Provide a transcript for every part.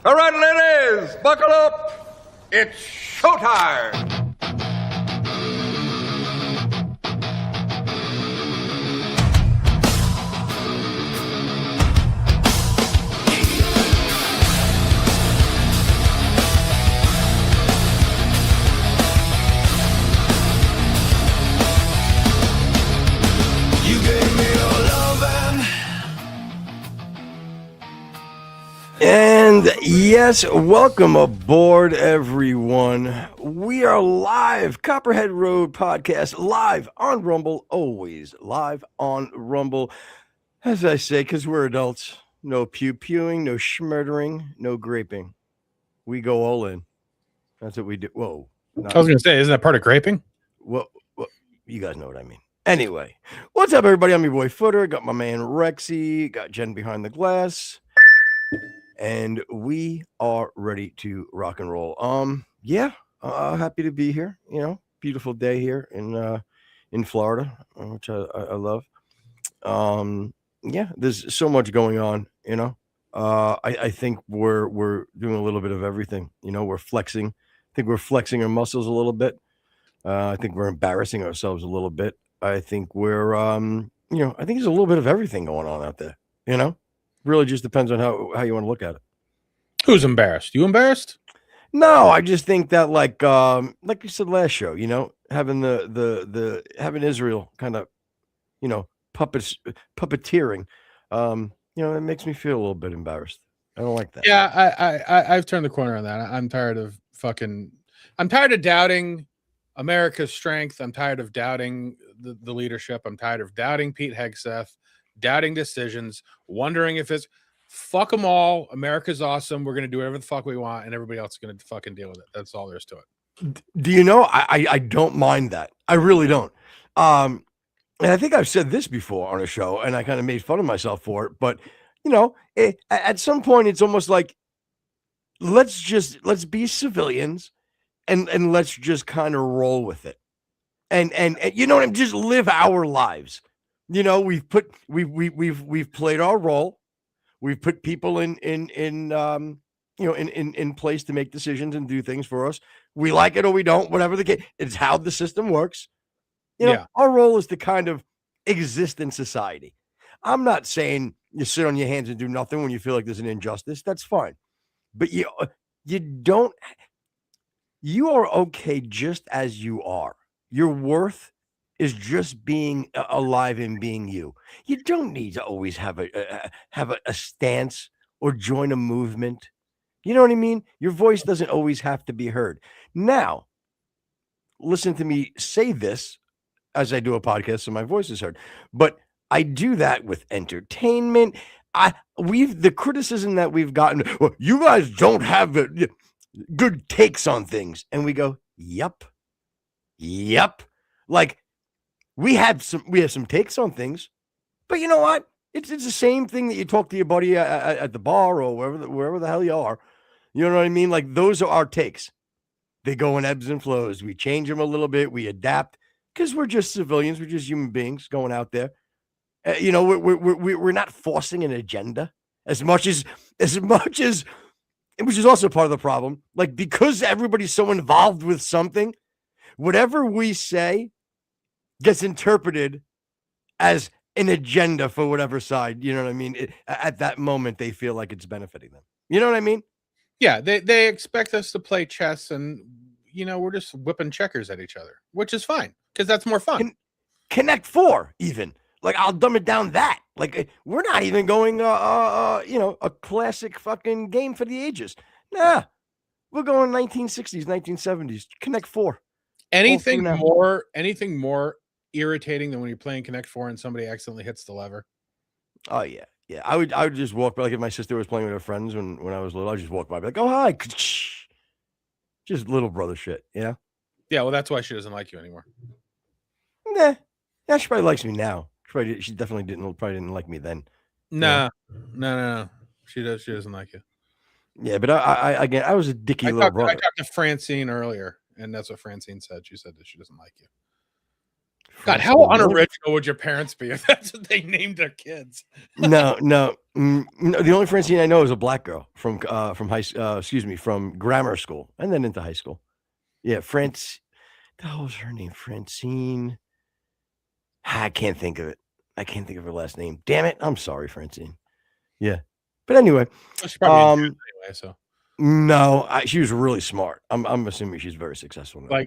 All right, ladies, buckle up. It's showtime. And yes, welcome aboard, everyone. We are live, Copperhead Road Podcast, live on Rumble, always live on Rumble. As I say, because we're adults, no pew-pewing, no schmurdering, no graping. We go all in. That's what we do. Whoa. I was going to say, isn't that part of graping? Well, you guys know what I mean. Anyway, what's up, everybody? I'm your boy Footer. Got my man Rexy. Got Jen behind the glass. And we are ready to rock and roll. Happy to be here. You know, beautiful day here in Florida, which I love. There's so much going on. You know, I think we're doing a little bit of everything. You know, we're flexing. I think we're flexing our muscles a little bit. I think we're embarrassing ourselves a little bit. I think we're I think there's a little bit of everything going on out there. You know. Really just depends on how you want to look at it. Who's embarrassed? You embarrassed? No, I just think that like you said last show, you know, having the having Israel kind of, you know, puppeteering, it makes me feel a little bit embarrassed. I don't like that. Yeah, I've turned the corner on that. I'm tired of doubting America's strength. I'm tired of doubting the leadership. I'm tired of doubting Pete Hegseth. Doubting decisions, wondering if it's fuck them all. America's awesome. We're gonna do whatever the fuck we want, and everybody else is gonna fucking deal with it. That's all there is to it. Do you know? I don't mind that. I really don't. And I think I've said this before on a show, and I kind of made fun of myself for it. But you know, at some point, it's almost like let's be civilians, and let's just kind of roll with it, and you know what? I'm just live our lives. You know, we've played our role. We've put people in place to make decisions and do things for us. We like it or we don't, whatever the case. It's how the system works. You know, Our role is to kind of exist in society. I'm not saying you sit on your hands and do nothing when you feel like there's an injustice. That's fine. But you are okay just as you are. Your worth is just being alive and being you. You don't need to always have a stance or join a movement. You know what I mean? Your voice doesn't always have to be heard. Now, listen to me say this as I do a podcast, so my voice is heard. But I do that with entertainment. The criticism that we've gotten. Well, you guys don't have good takes on things, and we go, yep. Like. We have some takes on things, but you know what? It's the same thing that you talk to your buddy at the bar or wherever the hell you are. You know what I mean? Like those are our takes. They go in ebbs and flows. We change them a little bit. We adapt because we're just civilians. We're just human beings going out there. We're not forcing an agenda as much as which is also part of the problem. Like because everybody's so involved with something, whatever we say gets interpreted as an agenda for whatever side, you know what I mean? At that moment, they feel like it's benefiting them. You know what I mean? Yeah, they expect us to play chess and, you know, we're just whipping checkers at each other, which is fine because that's more fun. Connect Four, even. Like, I'll dumb it down that. Like, we're not even going, a classic fucking game for the ages. Nah, we're going 1960s, 1970s. Connect Four. Anything more irritating than when you're playing Connect Four and somebody accidentally hits the lever? Oh yeah. I would just walk by, like if my sister was playing with her friends when I was little, I'd just walk by, be like, "Oh hi," just little brother shit, yeah. Yeah, well, that's why she doesn't like you anymore. Nah, she probably likes me now. She definitely didn't like me then. No. She doesn't like you. Yeah, but I was a dicky little brother. I talked to Francine earlier, and that's what Francine said. She said that she doesn't like you. God, how unoriginal would your parents be if that's what they named their kids? No. The only Francine I know is a black girl from from grammar school and then into high school. Yeah, what was her name? Francine. I can't think of it. I can't think of her last name. Damn it! I'm sorry, Francine. Yeah, but anyway, Well, she probably anyway. So no, she was really smart. I'm assuming she's very successful now.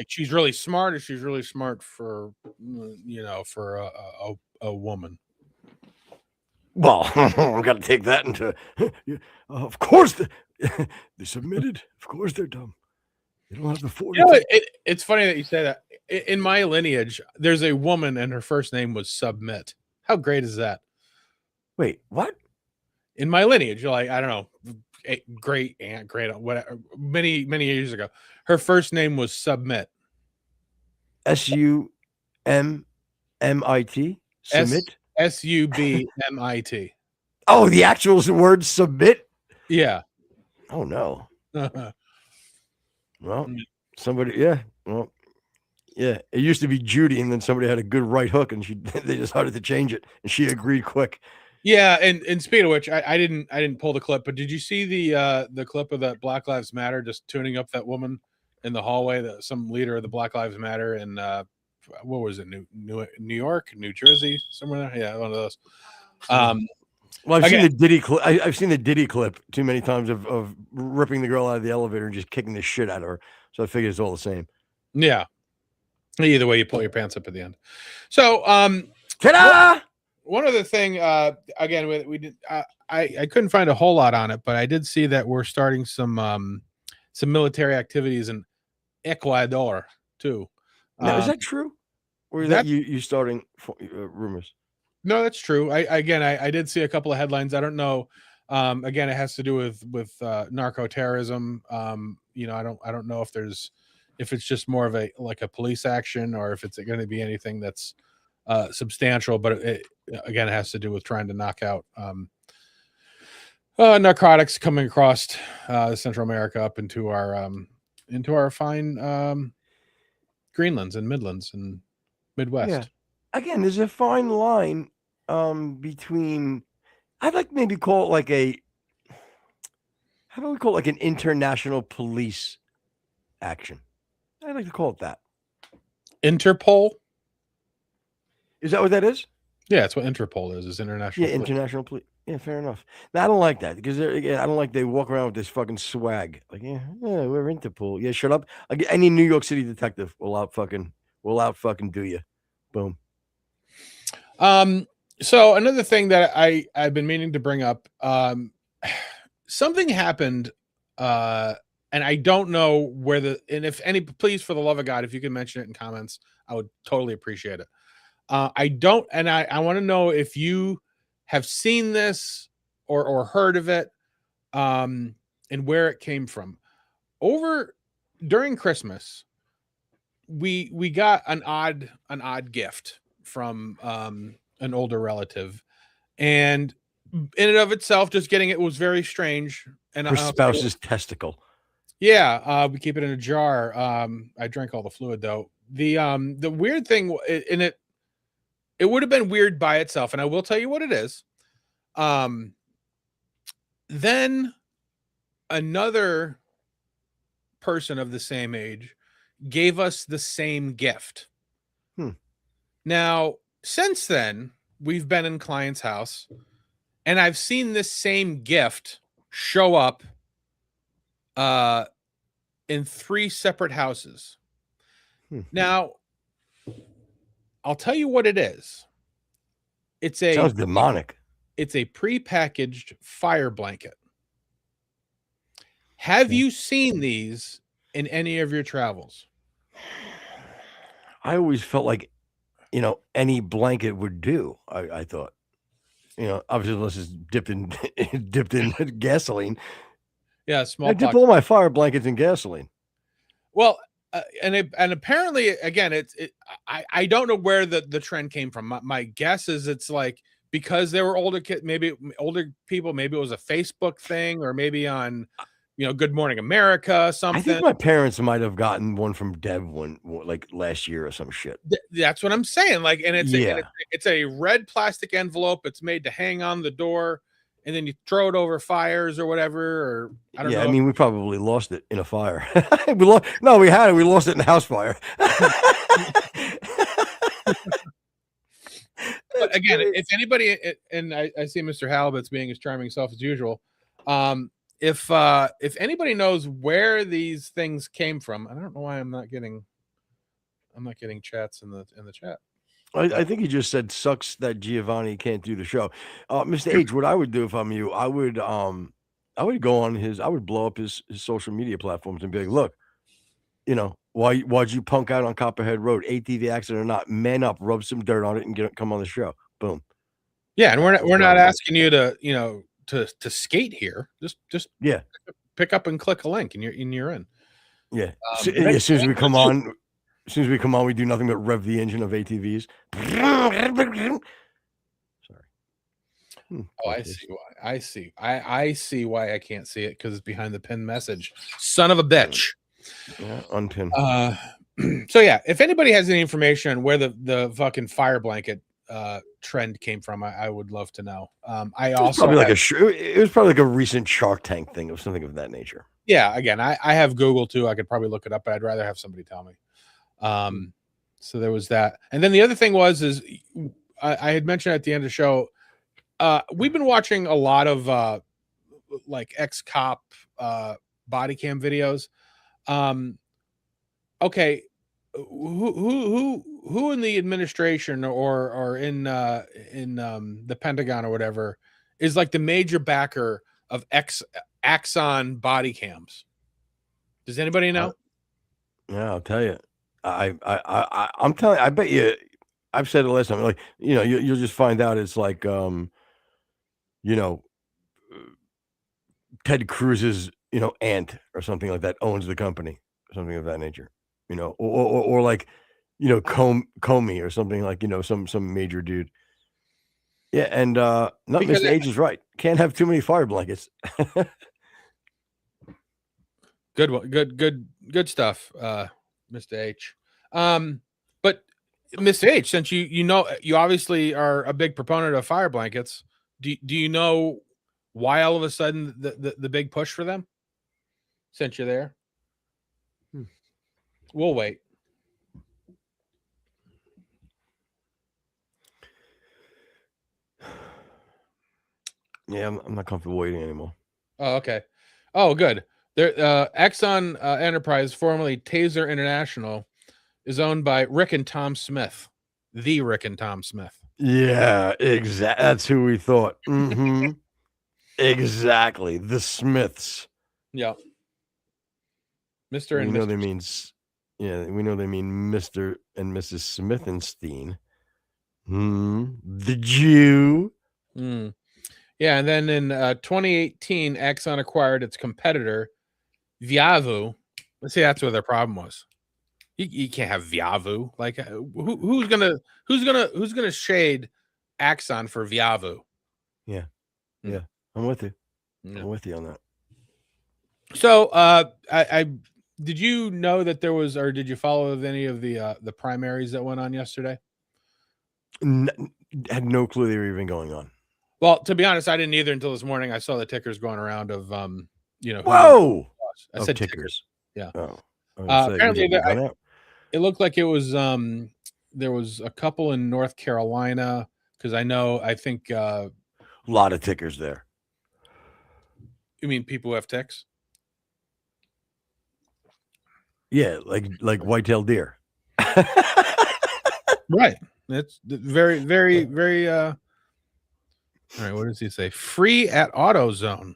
She's really smart, or she's really smart for for a woman. Well, I've got to take that into. Of course, they submitted. Of course, they're dumb. They don't have the fortitude. It's funny that you say that. In my lineage, there's a woman, and her first name was Submit. How great is that? Wait, what? In my lineage, like, I don't know, great aunt, whatever, many years ago, her first name was Submit. SUMMIT. Submit. SUBMIT. Oh, the actual word submit. Yeah. Oh no. Well, somebody. Yeah. Well. Yeah. It used to be Judy, and then somebody had a good right hook, and they decided to change it, and she agreed quick. Yeah, and speaking of which, I didn't pull the clip, but did you see the clip of that Black Lives Matter just tuning up that woman in the hallway, that some leader of the Black Lives Matter in what was it, New York, New Jersey, somewhere there? Yeah, one of those. Well, I've seen the Diddy clip. I've seen the Diddy clip too many times of ripping the girl out of the elevator and just kicking the shit out of her. So I figure it's all the same. Yeah. Either way, you pull your pants up at the end. So, ta-da! One other thing, again, we did. I couldn't find a whole lot on it, but I did see that we're starting some military activities in Ecuador too. Now, is that true, or is that you starting rumors? No, that's true. I did see a couple of headlines. I don't know. Again, it has to do with narco terrorism. I don't know if it's just more of a police action, or if it's going to be anything that's substantial, but it has to do with trying to knock out narcotics coming across Central America up into our fine Greenlands and Midlands and Midwest. Yeah. Again, there's a fine line between. I'd like to maybe call it like a. How do we call it, like an international police action? I'd like to call it that. Interpol. Is that what that is? Yeah, that's what Interpol is international. Yeah, international police. Yeah, fair enough. Now, I don't like that because I don't like they walk around with this fucking swag. Like, yeah, we're Interpol. Yeah, shut up. Any New York City detective will out fucking do you. Boom. So another thing that I've been meaning to bring up, something happened, and I don't know and if any, please, for the love of God, if you can mention it in comments, I would totally appreciate it. I don't, and I want to know if you have seen this or heard of it, and where it came from. During Christmas, we got an odd gift from an older relative, and in and of itself, just getting it was very strange. And her spouse's testicle. Yeah, we keep it in a jar. I drank all the fluid though. The weird thing in it would have been weird by itself, and I will tell you what it is. Then another person of the same age gave us the same gift. Now, since then, we've been in client's house, and I've seen this same gift show up in 3 separate houses. Now, I'll tell you what it is. Sounds demonic. It's a prepackaged fire blanket. Have you seen these in any of your travels? I always felt like, any blanket would do. I thought, obviously unless it's dipped in gasoline. Yeah, small. I dip all my fire blankets in gasoline. Well, and apparently, again, I don't know where the trend came from. My guess is it's like because they were older kids, maybe older people, maybe it was a Facebook thing, or maybe on Good Morning America, I something. think my parents might have gotten one from Dev like last year or some shit. That's what I'm saying. Like, and Yeah. it's a red plastic envelope. It's made to hang on the door, and then you throw it over fires or whatever. Or I don't know. I mean, we probably lost it in a fire. No, we had it. We lost it in a house fire. But again, if anybody, and I see Mr. Halibut's being his charming self as usual. If anybody knows where these things came from, I don't know why I'm not getting chats in the chat. I think he just said sucks that Giovanni can't do the show. Mr. H, what I would do if I'm you, I would go on I would blow up his social media platforms and be like, look, why'd you punk out on Copperhead Road? ATV accident or not, man up, rub some dirt on it and come on the show. Boom. Yeah, and we're not asking you to to skate here. Just pick up and click a link and you're in. Yeah. As soon as we come on, we do nothing but rev the engine of ATVs. Sorry. Oh, I see why. I see why I can't see it because it's behind the pinned message. Son of a bitch. Yeah, unpin. So yeah, if anybody has any information on where the fucking fire blanket trend came from, I would love to know. It was probably like a recent Shark Tank thing or something of that nature. Yeah, again, I have Google too. I could probably look it up, but I'd rather have somebody tell me. So there was that, and then the other thing is I had mentioned at the end of the show, we've been watching a lot of like ex-cop body cam videos. Okay, who in the administration or in the Pentagon or whatever is like the major backer of Axon body cams? Does anybody know? Yeah, I'll tell you. I'm telling you, I bet you I've said it last time, like, you'll just find out it's like Ted Cruz's, aunt or something like that owns the company, something of that nature, or like, Comey or something like, some major dude. Yeah, and no, Mr. H is right. Can't have too many fire blankets. Good one. Good stuff, Mr. H. But Mr. H, since you obviously are a big proponent of fire blankets, do you know why all of a sudden the big push for them? Since you're there, we'll wait. Yeah, I'm not comfortable waiting anymore. Oh, okay. Oh, good. There, Exxon Enterprise, formerly Taser International, is owned by Rick and Tom Smith, the Rick and Tom Smith. Yeah, exactly. That's who we thought. Mm-hmm. Exactly, the Smiths. Yeah, Mr. and we know Mr. they means. Yeah, we know they mean Mr. and Mrs. Smithenstein. The Jew. Yeah, and then in 2018, Exxon acquired its competitor, Viavu. Let's see, that's where their problem was. You can't have Viavu. Like, who's gonna shade Axon for Viavu? Yeah, I'm with you. I'm with you on that. So, I did you know that there was, or did you follow any of the primaries that went on yesterday? Had no clue they were even going on. Well, to be honest, I didn't either until this morning. I saw the tickers going around of Whoa! I said tickers. Yeah. Oh. Apparently, it looked like it was there was a couple in North Carolina because I think a lot of tickers there. You mean people who have ticks? Yeah, like white-tailed deer. Right. It's very, very, very. All right. What does he say? Free at AutoZone.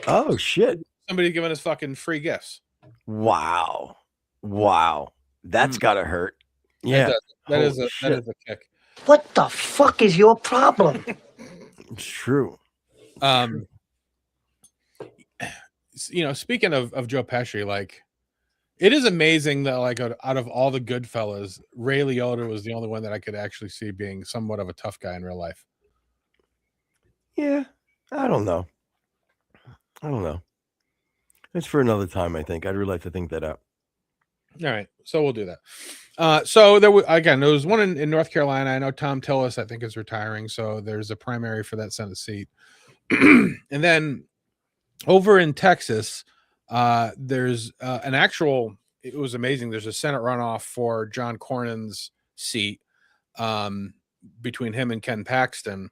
Oh shit! Somebody giving us fucking free gifts. Wow. That's gotta hurt. Yeah, that is a kick. What the fuck is your problem? It's true. Speaking of Joe Pesci, like, it is amazing that, like, out of all the good fellas, Ray Liotta was the only one that I could actually see being somewhat of a tough guy in real life. Yeah, I don't know. That's for another time, I think. I'd really like to think that out. All right, so we'll do that. So there was one in North Carolina. I know Tom Tillis, I think, is retiring, so there's a primary for that Senate seat. And then over in Texas, there's an actual. It was amazing. There's a Senate runoff for John Cornyn's seat between him and Ken Paxton,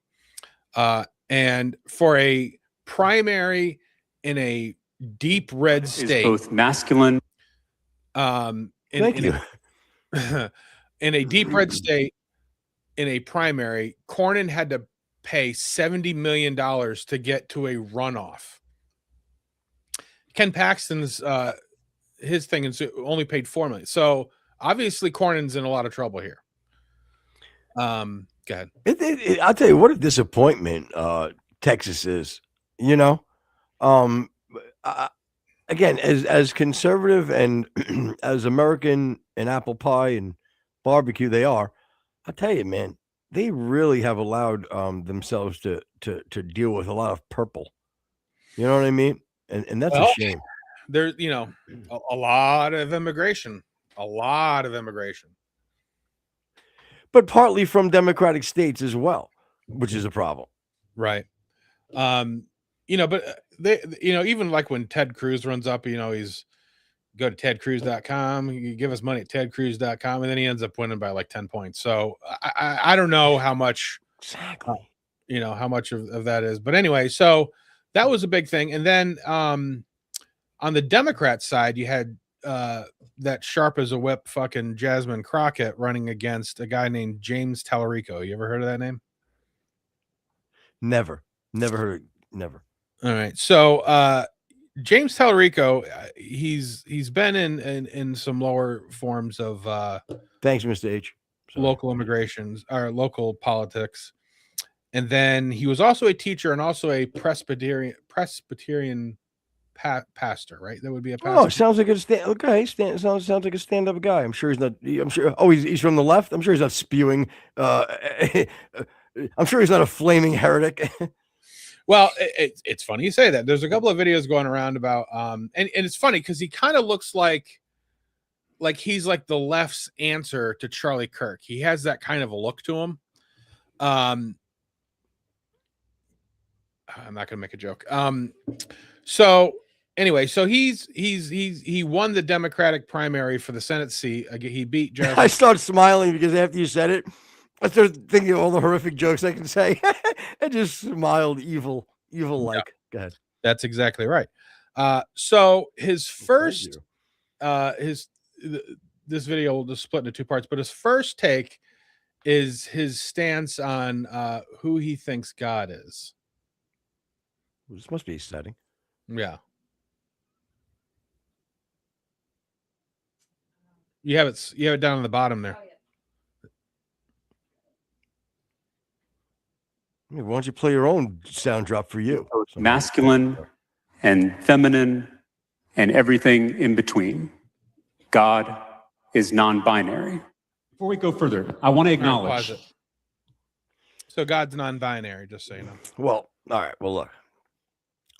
and for a primary in a deep red state, both masculine. Thank you. In a deep red state, in a primary, Cornyn had to pay $70 million to get to a runoff. Ken Paxton's his thing is only paid $4 million. So obviously Cornyn's in a lot of trouble here. Go ahead. I'll tell you what a disappointment Texas is. Again, as conservative and as American and apple pie and barbecue they are, I'll tell you, man, they really have allowed themselves to deal with a lot of purple. You know what I mean? And that's a shame. There's, a lot of immigration. But partly from Democratic states as well, which is a problem. Right. But they, even like when Ted Cruz runs up, he's go to tedcruz.com, you give us money at tedcruz.com, and then he ends up winning by like 10 points. So I don't know how much, exactly, how much of that is, but anyway, so that was a big thing. And then on the Democrat side, you had that sharp as a whip fucking Jasmine Crockett running against a guy named James Talarico. You ever heard of that name? Never heard. Never. All right. So James Talarico, he's been in some lower forms of thanks, Mr. H. Sorry. Local immigrations or local politics. And then he was also a teacher and also a Presbyterian pastor, right? That would be a pastor. Oh, sounds like a sounds like a stand-up guy. I'm sure he's not. I'm sure. Oh, he's from the left. I'm sure he's not spewing. I'm sure he's not a flaming heretic. Well, it's funny you say that. There's a couple of videos going around about and it's funny because he kind of looks like he's like the left's answer to Charlie Kirk. He has that kind of a look to him. I'm not gonna make a joke. So anyway, so he won the Democratic primary for the Senate seat. He beat Jeff. I started smiling because after you said it, I started thinking of all the horrific jokes I can say. I just smiled evil like. Yeah. Go ahead. That's exactly right. So his first this video will just split into two parts, but his first take is his stance on who he thinks God is. This must be exciting. Yeah. You have it down on the bottom there. Why don't you play your own sound drop for you? Masculine and feminine and everything in between. God is non-binary. Before we go further, I want to acknowledge. So God's non-binary, just so you know. Well, all right. Well, look.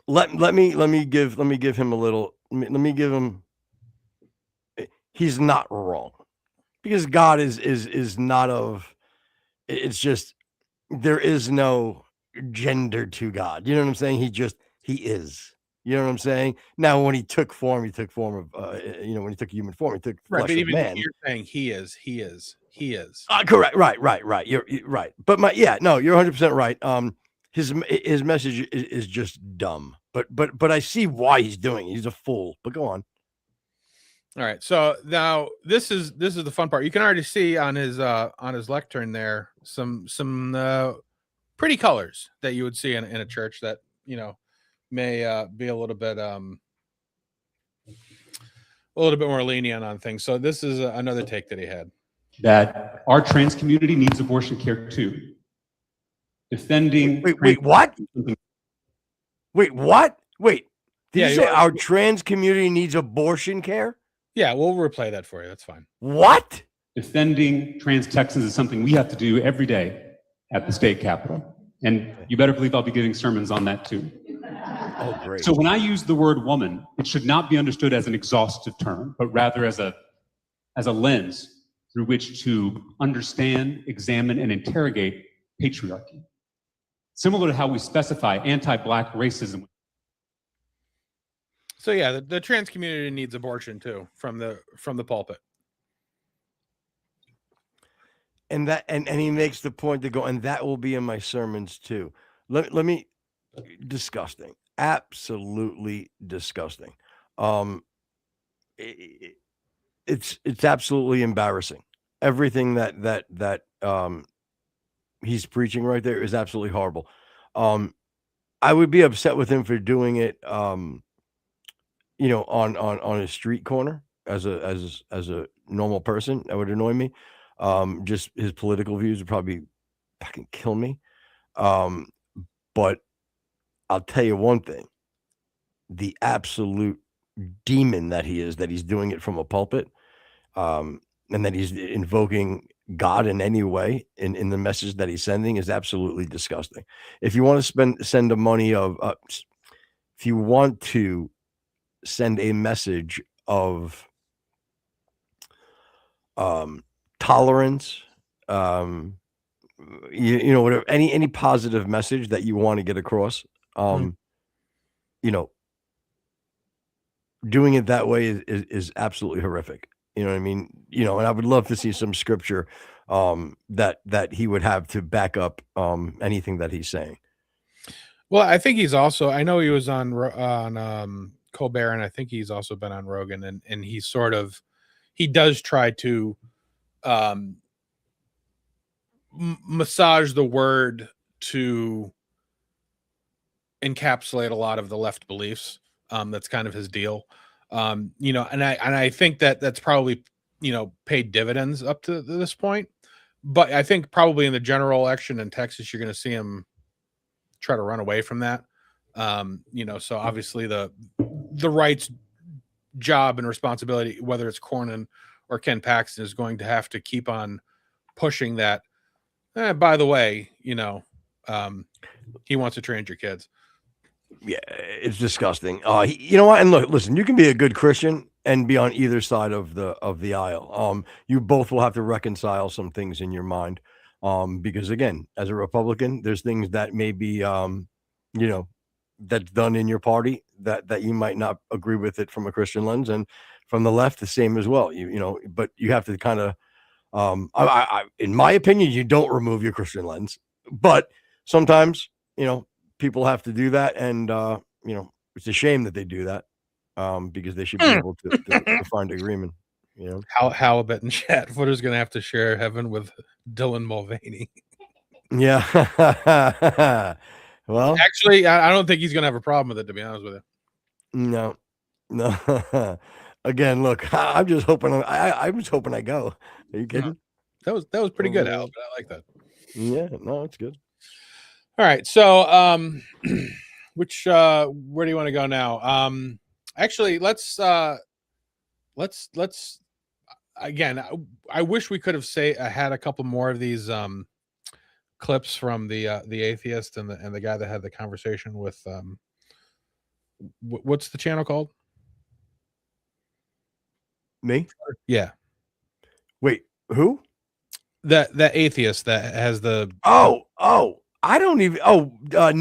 Let me give him a little. Let me give him. He's not wrong, because God is not of. It's just. There is no gender to God. You know what I'm saying? He is. You know what I'm saying? Now, when he took form of, when he took human form, he took flesh but of even man. You're saying he is. Correct. Right. You're right. But you're 100% right. His message is just dumb. But I see why he's doing it. He's a fool. But go on. All right. So now this is the fun part. You can already see on his lectern there some pretty colors that you would see in a church that may be a little bit more lenient on things. So this is another take that he had. That our trans community needs abortion care too. Defending. Wait, what? Wait, what? Wait. Did you say our trans community needs abortion care? Yeah, we'll replay that for you. That's fine. What? Defending trans Texans is something we have to do every day at the state capitol. And you better believe I'll be giving sermons on that too. Oh, great. So when I use the word woman, it should not be understood as an exhaustive term, but rather as a lens through which to understand, examine, and interrogate patriarchy. Similar to how we specify anti-Black racism. So yeah, the trans community needs abortion too from the pulpit. And that and he makes the point to go, and that will be in my sermons too. Let me disgusting. Absolutely disgusting. It's absolutely embarrassing. Everything that he's preaching right there is absolutely horrible. I would be upset with him for doing it on a street corner as a normal person. That would annoy me. Just his political views would probably fucking kill me. But I'll tell you one thing, the absolute demon that he is, that he's doing it from a pulpit, and that he's invoking God in any way in the message that he's sending is absolutely disgusting. If you want to send the money of, if you want to send a message of tolerance, whatever, any positive message that you want to get across, doing it that way is absolutely horrific. You know what I mean? And I would love to see some scripture that he would have to back up anything that he's saying. Well, I think he's also, I know he was on Colbert, and I think he's also been on Rogan, and he does try to massage the word to encapsulate a lot of the left beliefs. That's kind of his deal. And I think that's probably, paid dividends up to this point. But I think probably in the general election in Texas, you're going to see him try to run away from that. So obviously the right's job and responsibility, whether it's Cornyn or Ken Paxton, is going to have to keep on pushing that. By the way, he wants to train your kids. Yeah, it's disgusting. You know what? And listen, you can be a good Christian and be on either side of the aisle. You both will have to reconcile some things in your mind. Because again, as a Republican, there's things that may be, that's done in your party that you might not agree with it from a Christian lens, and from the left, the same as well. But you have to kind of, in my opinion, you don't remove your Christian lens, but sometimes, people have to do that, and it's a shame that they do that, because they should be able to find agreement. Halibut and chat footer's gonna have to share heaven with Dylan Mulvaney. Yeah. Well, actually, I don't think he's gonna have a problem with it, to be honest with you. No. Again, look, I'm just hoping. I was hoping I go. Are you kidding? No. That was pretty good, Al. But I like that. Yeah, no, it's good. All right, so where do you want to go now? Actually, let's again. I wish we could have had a couple more of these clips from the atheist and the guy that had the conversation with what's the channel called? Me? Yeah. Wait, who? That atheist that has the I don't even.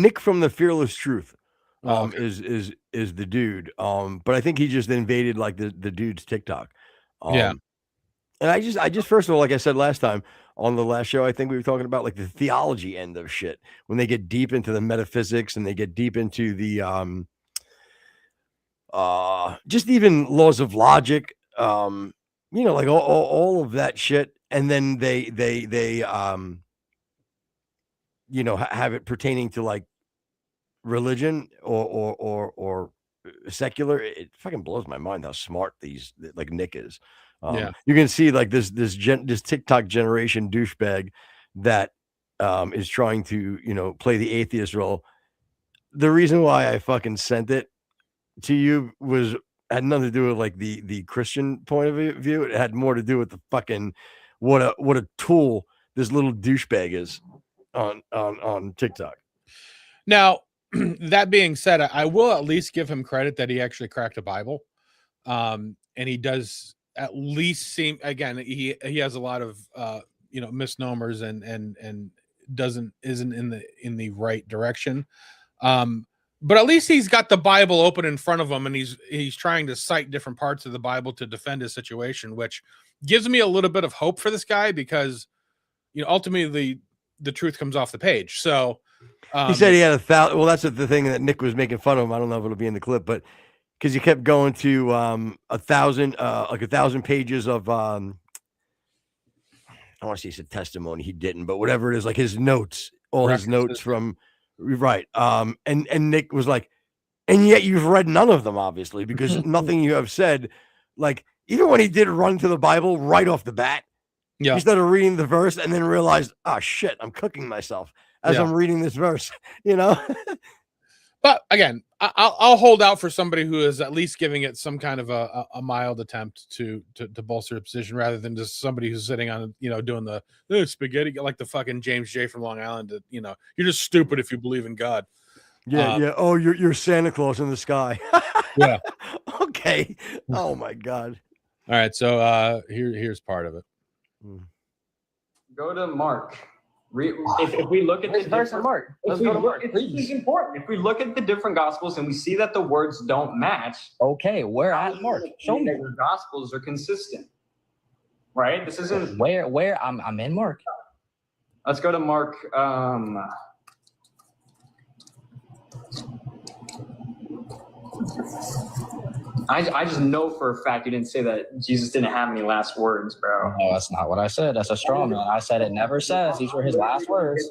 Nick from the Fearless Truth. Okay. Is the dude. But I think he just invaded like the dude's TikTok. Yeah. And I just first of all, like I said last time on the last show, I think we were talking about like the theology end of shit, when they get deep into the metaphysics and they get deep into the just even laws of logic, like all of that shit, and then they have it pertaining to like religion or secular. It fucking blows my mind how smart these like Nick is. You can see like this TikTok generation douchebag that is trying to play the atheist role. The reason why I fucking sent it to you had nothing to do with like the Christian point of view. It had more to do with the fucking what a tool this little douchebag is on TikTok. Now, that being said, I will at least give him credit that he actually cracked a Bible. And he does at least seem, again, he has a lot of misnomers and isn't in the right direction. But at least he's got the Bible open in front of him, and he's trying to cite different parts of the Bible to defend his situation, which gives me a little bit of hope for this guy, because ultimately the truth comes off the page. So he said he had 1,000. Well, that's the thing that Nick was making fun of him. I don't know if it'll be in the clip, but because he kept going to 1,000 pages of I want to say he said testimony. He didn't, but whatever it is, like his notes, all his notes from right. And Nick was like, and yet you've read none of them, obviously, because nothing you have said, like even when he did run to the Bible right off the bat, he started reading the verse and then realized, oh shit, I'm cooking myself as I'm reading this verse, But again, I'll hold out for somebody who is at least giving it some kind of a mild attempt to bolster the position, rather than just somebody who's sitting on, doing the spaghetti, like the fucking James J from Long Island. You're just stupid if you believe in God. Yeah. Oh, you're Santa Claus in the sky. Yeah. Okay. Oh my God. All right. So here's part of it. Go to Mark. If we look at the verse in Mark, let's go to Mark. This is important. If we look at the different gospels and we see that the words don't match, okay, where at Mark? Show me. The gospels are consistent, right? This isn't where I'm in Mark. Let's go to Mark. I just know for a fact you didn't say that Jesus didn't have any last words, bro. No, that's not what I said. That's a straw man. I said it never says these were his last words.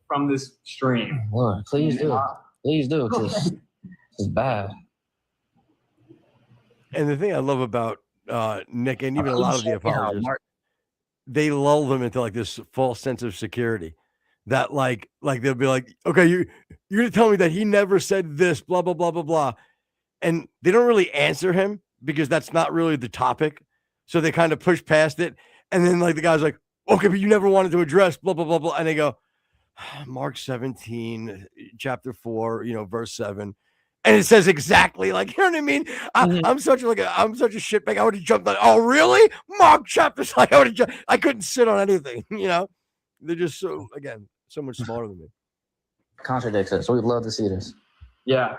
From this stream. Lord, please do. Please do. This is bad. And the thing I love about Nick and even a lot of the apologists, they lull them into like this false sense of security. That like they'll be like, okay, you're gonna tell me that he never said this, blah, blah, blah, blah, blah. And they don't really answer him because that's not really the topic. So they kind of push past it. And then like the guy's like, okay, but you never wanted to address blah, blah, blah, blah. And they go, Mark 17, chapter 4, verse 7. And it says exactly like, you know what I mean? I'm such a shitbag. I would have jumped on. Oh, really? Mark chapter 7. I couldn't sit on anything, They're just so much smarter than me. Contradicts it. So we'd love to see this. Yeah.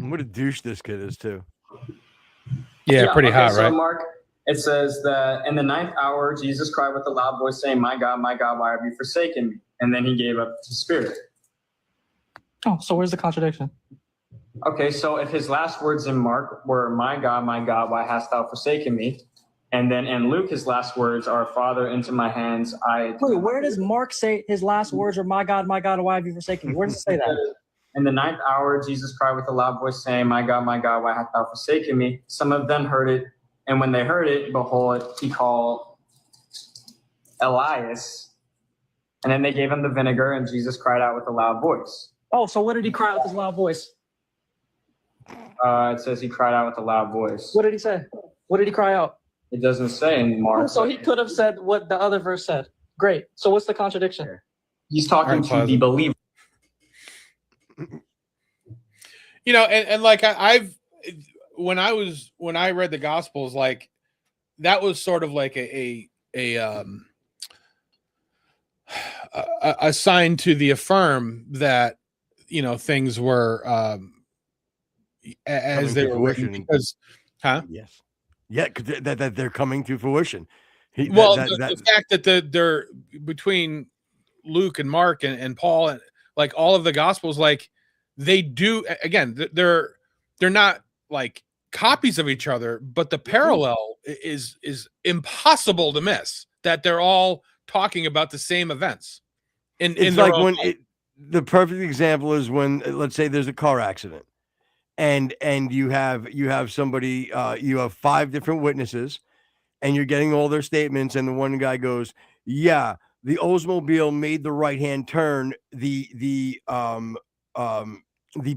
What a douche this kid is too. Yeah, pretty hot, so right? Mark, it says that in the 9th hour, Jesus cried with a loud voice saying, my God, why have you forsaken me? And then he gave up his spirit. Oh, so where's the contradiction? Okay, so if his last words in Mark were, my God, why hast thou forsaken me? And then in Luke, his last words are, Father, into my hands I... Wait, where does Mark say his last words are, my God, why have you forsaken me? Where does it say that? In the 9th hour, Jesus cried with a loud voice saying, my God, why hast thou forsaken me? Some of them heard it, and when they heard it, behold, he called Elias. And then they gave him the vinegar, and Jesus cried out with a loud voice. Oh, so what did he cry out with his loud voice? It says he cried out with a loud voice. What did he say? What did he cry out? It doesn't say in Mark. So he could have said what the other verse said. Great. So what's the contradiction? He's talking to the believer. And like I've when I read the Gospels, like that was sort of like a sign to the affirm that things were as they were written, because yes. Yeah, that they're coming to fruition. The fact that they're between Luke and Mark and Paul and like all of the Gospels, like they do again, they're not like copies of each other, but the parallel is impossible to miss. That they're all talking about the same events. It's like when the perfect example is when, let's say, there's a car accident. And you have somebody, you have 5 different witnesses, and you're getting all their statements. And the one guy goes, "Yeah, the Oldsmobile made the right hand turn. The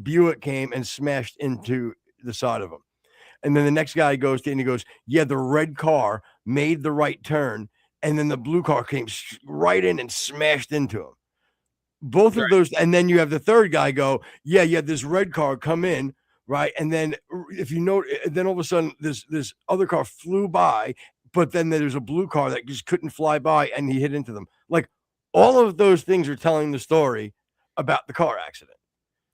Buick came and smashed into the side of him." And then the next guy goes, "Yeah, the red car made the right turn, and then the blue car came right in and smashed into him. Both of those, and then you have the third guy go, yeah, you had this red car come in, right? And then if you know, then all of a sudden this other car flew by, but then there's a blue car that just couldn't fly by, and he hit into them. Like all of those things are telling the story about the car accident.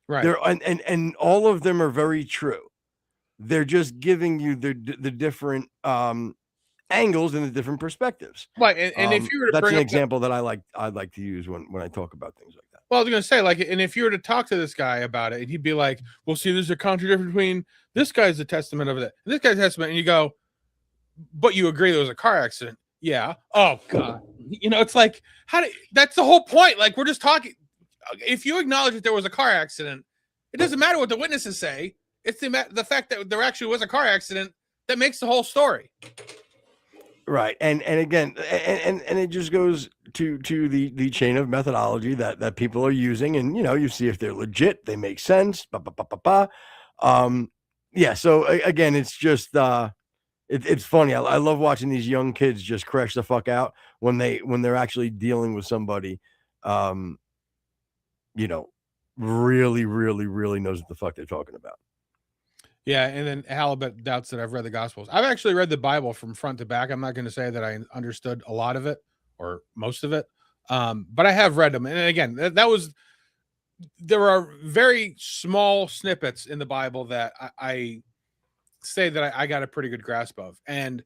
Right. They're and all of them are very true. They're just giving you the different angles and the different perspectives. Right. And if you were to that's bring an up example that I'd like to use when I talk about things like that. well, I was going to say, like, and if you were to talk to this guy about it, and he'd be like, well, see, there's a contradiction between this guy's a testament of that, this guy's testament, and you go, but you agree there was a car accident. Yeah. Oh God. You know, it's like, that's the whole point. Like, we're just talking. If you acknowledge that there was a car accident, it doesn't matter what the witnesses say. It's the fact that there actually was a car accident that makes the whole story. Right. And again, and it just goes to the chain of methodology that people are using, and you see if they're legit, they make sense. Yeah. So again, it's just it's funny. I love watching these young kids just crash the fuck out when they're actually dealing with somebody, really, really, really knows what the fuck they're talking about. Yeah, and then Halibut doubts that I've read the Gospels. I've actually read the Bible from front to back. I'm not going to say that I understood a lot of it or most of it, but I have read them. And again, there are very small snippets in the Bible that I say that I got a pretty good grasp of. And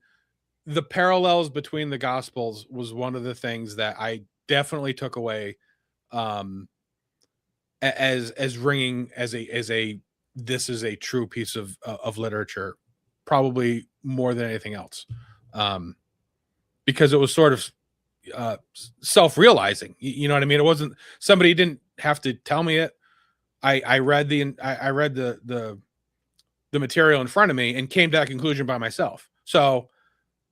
the parallels between the Gospels was one of the things that I definitely took away as ringing as a this is a true piece of literature, probably more than anything else, because it was sort of self-realizing. You know what I mean? It wasn't somebody didn't have to tell me it. I read the material in front of me and came to that conclusion by myself. So,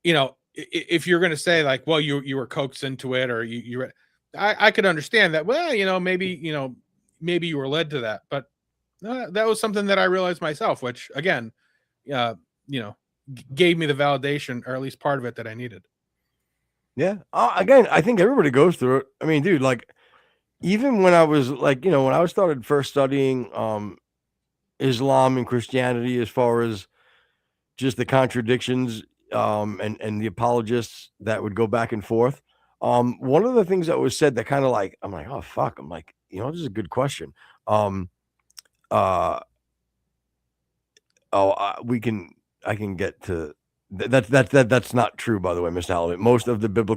if you're going to say like, well, you were coaxed into it, or you read, I could understand that. Well, maybe you were led to that, but that was something that I realized myself, which again, gave me the validation, or at least part of it, that I needed. Yeah. Again, I think everybody goes through it. I mean, dude, like even when I was like, when I started first studying Islam and Christianity, as far as just the contradictions and the apologists that would go back and forth. One of the things that was said that kind of like, I'm like, oh fuck. I'm like, this is a good question. I can get to that's not true, by the way, Mr. Halibut. Most of the Bible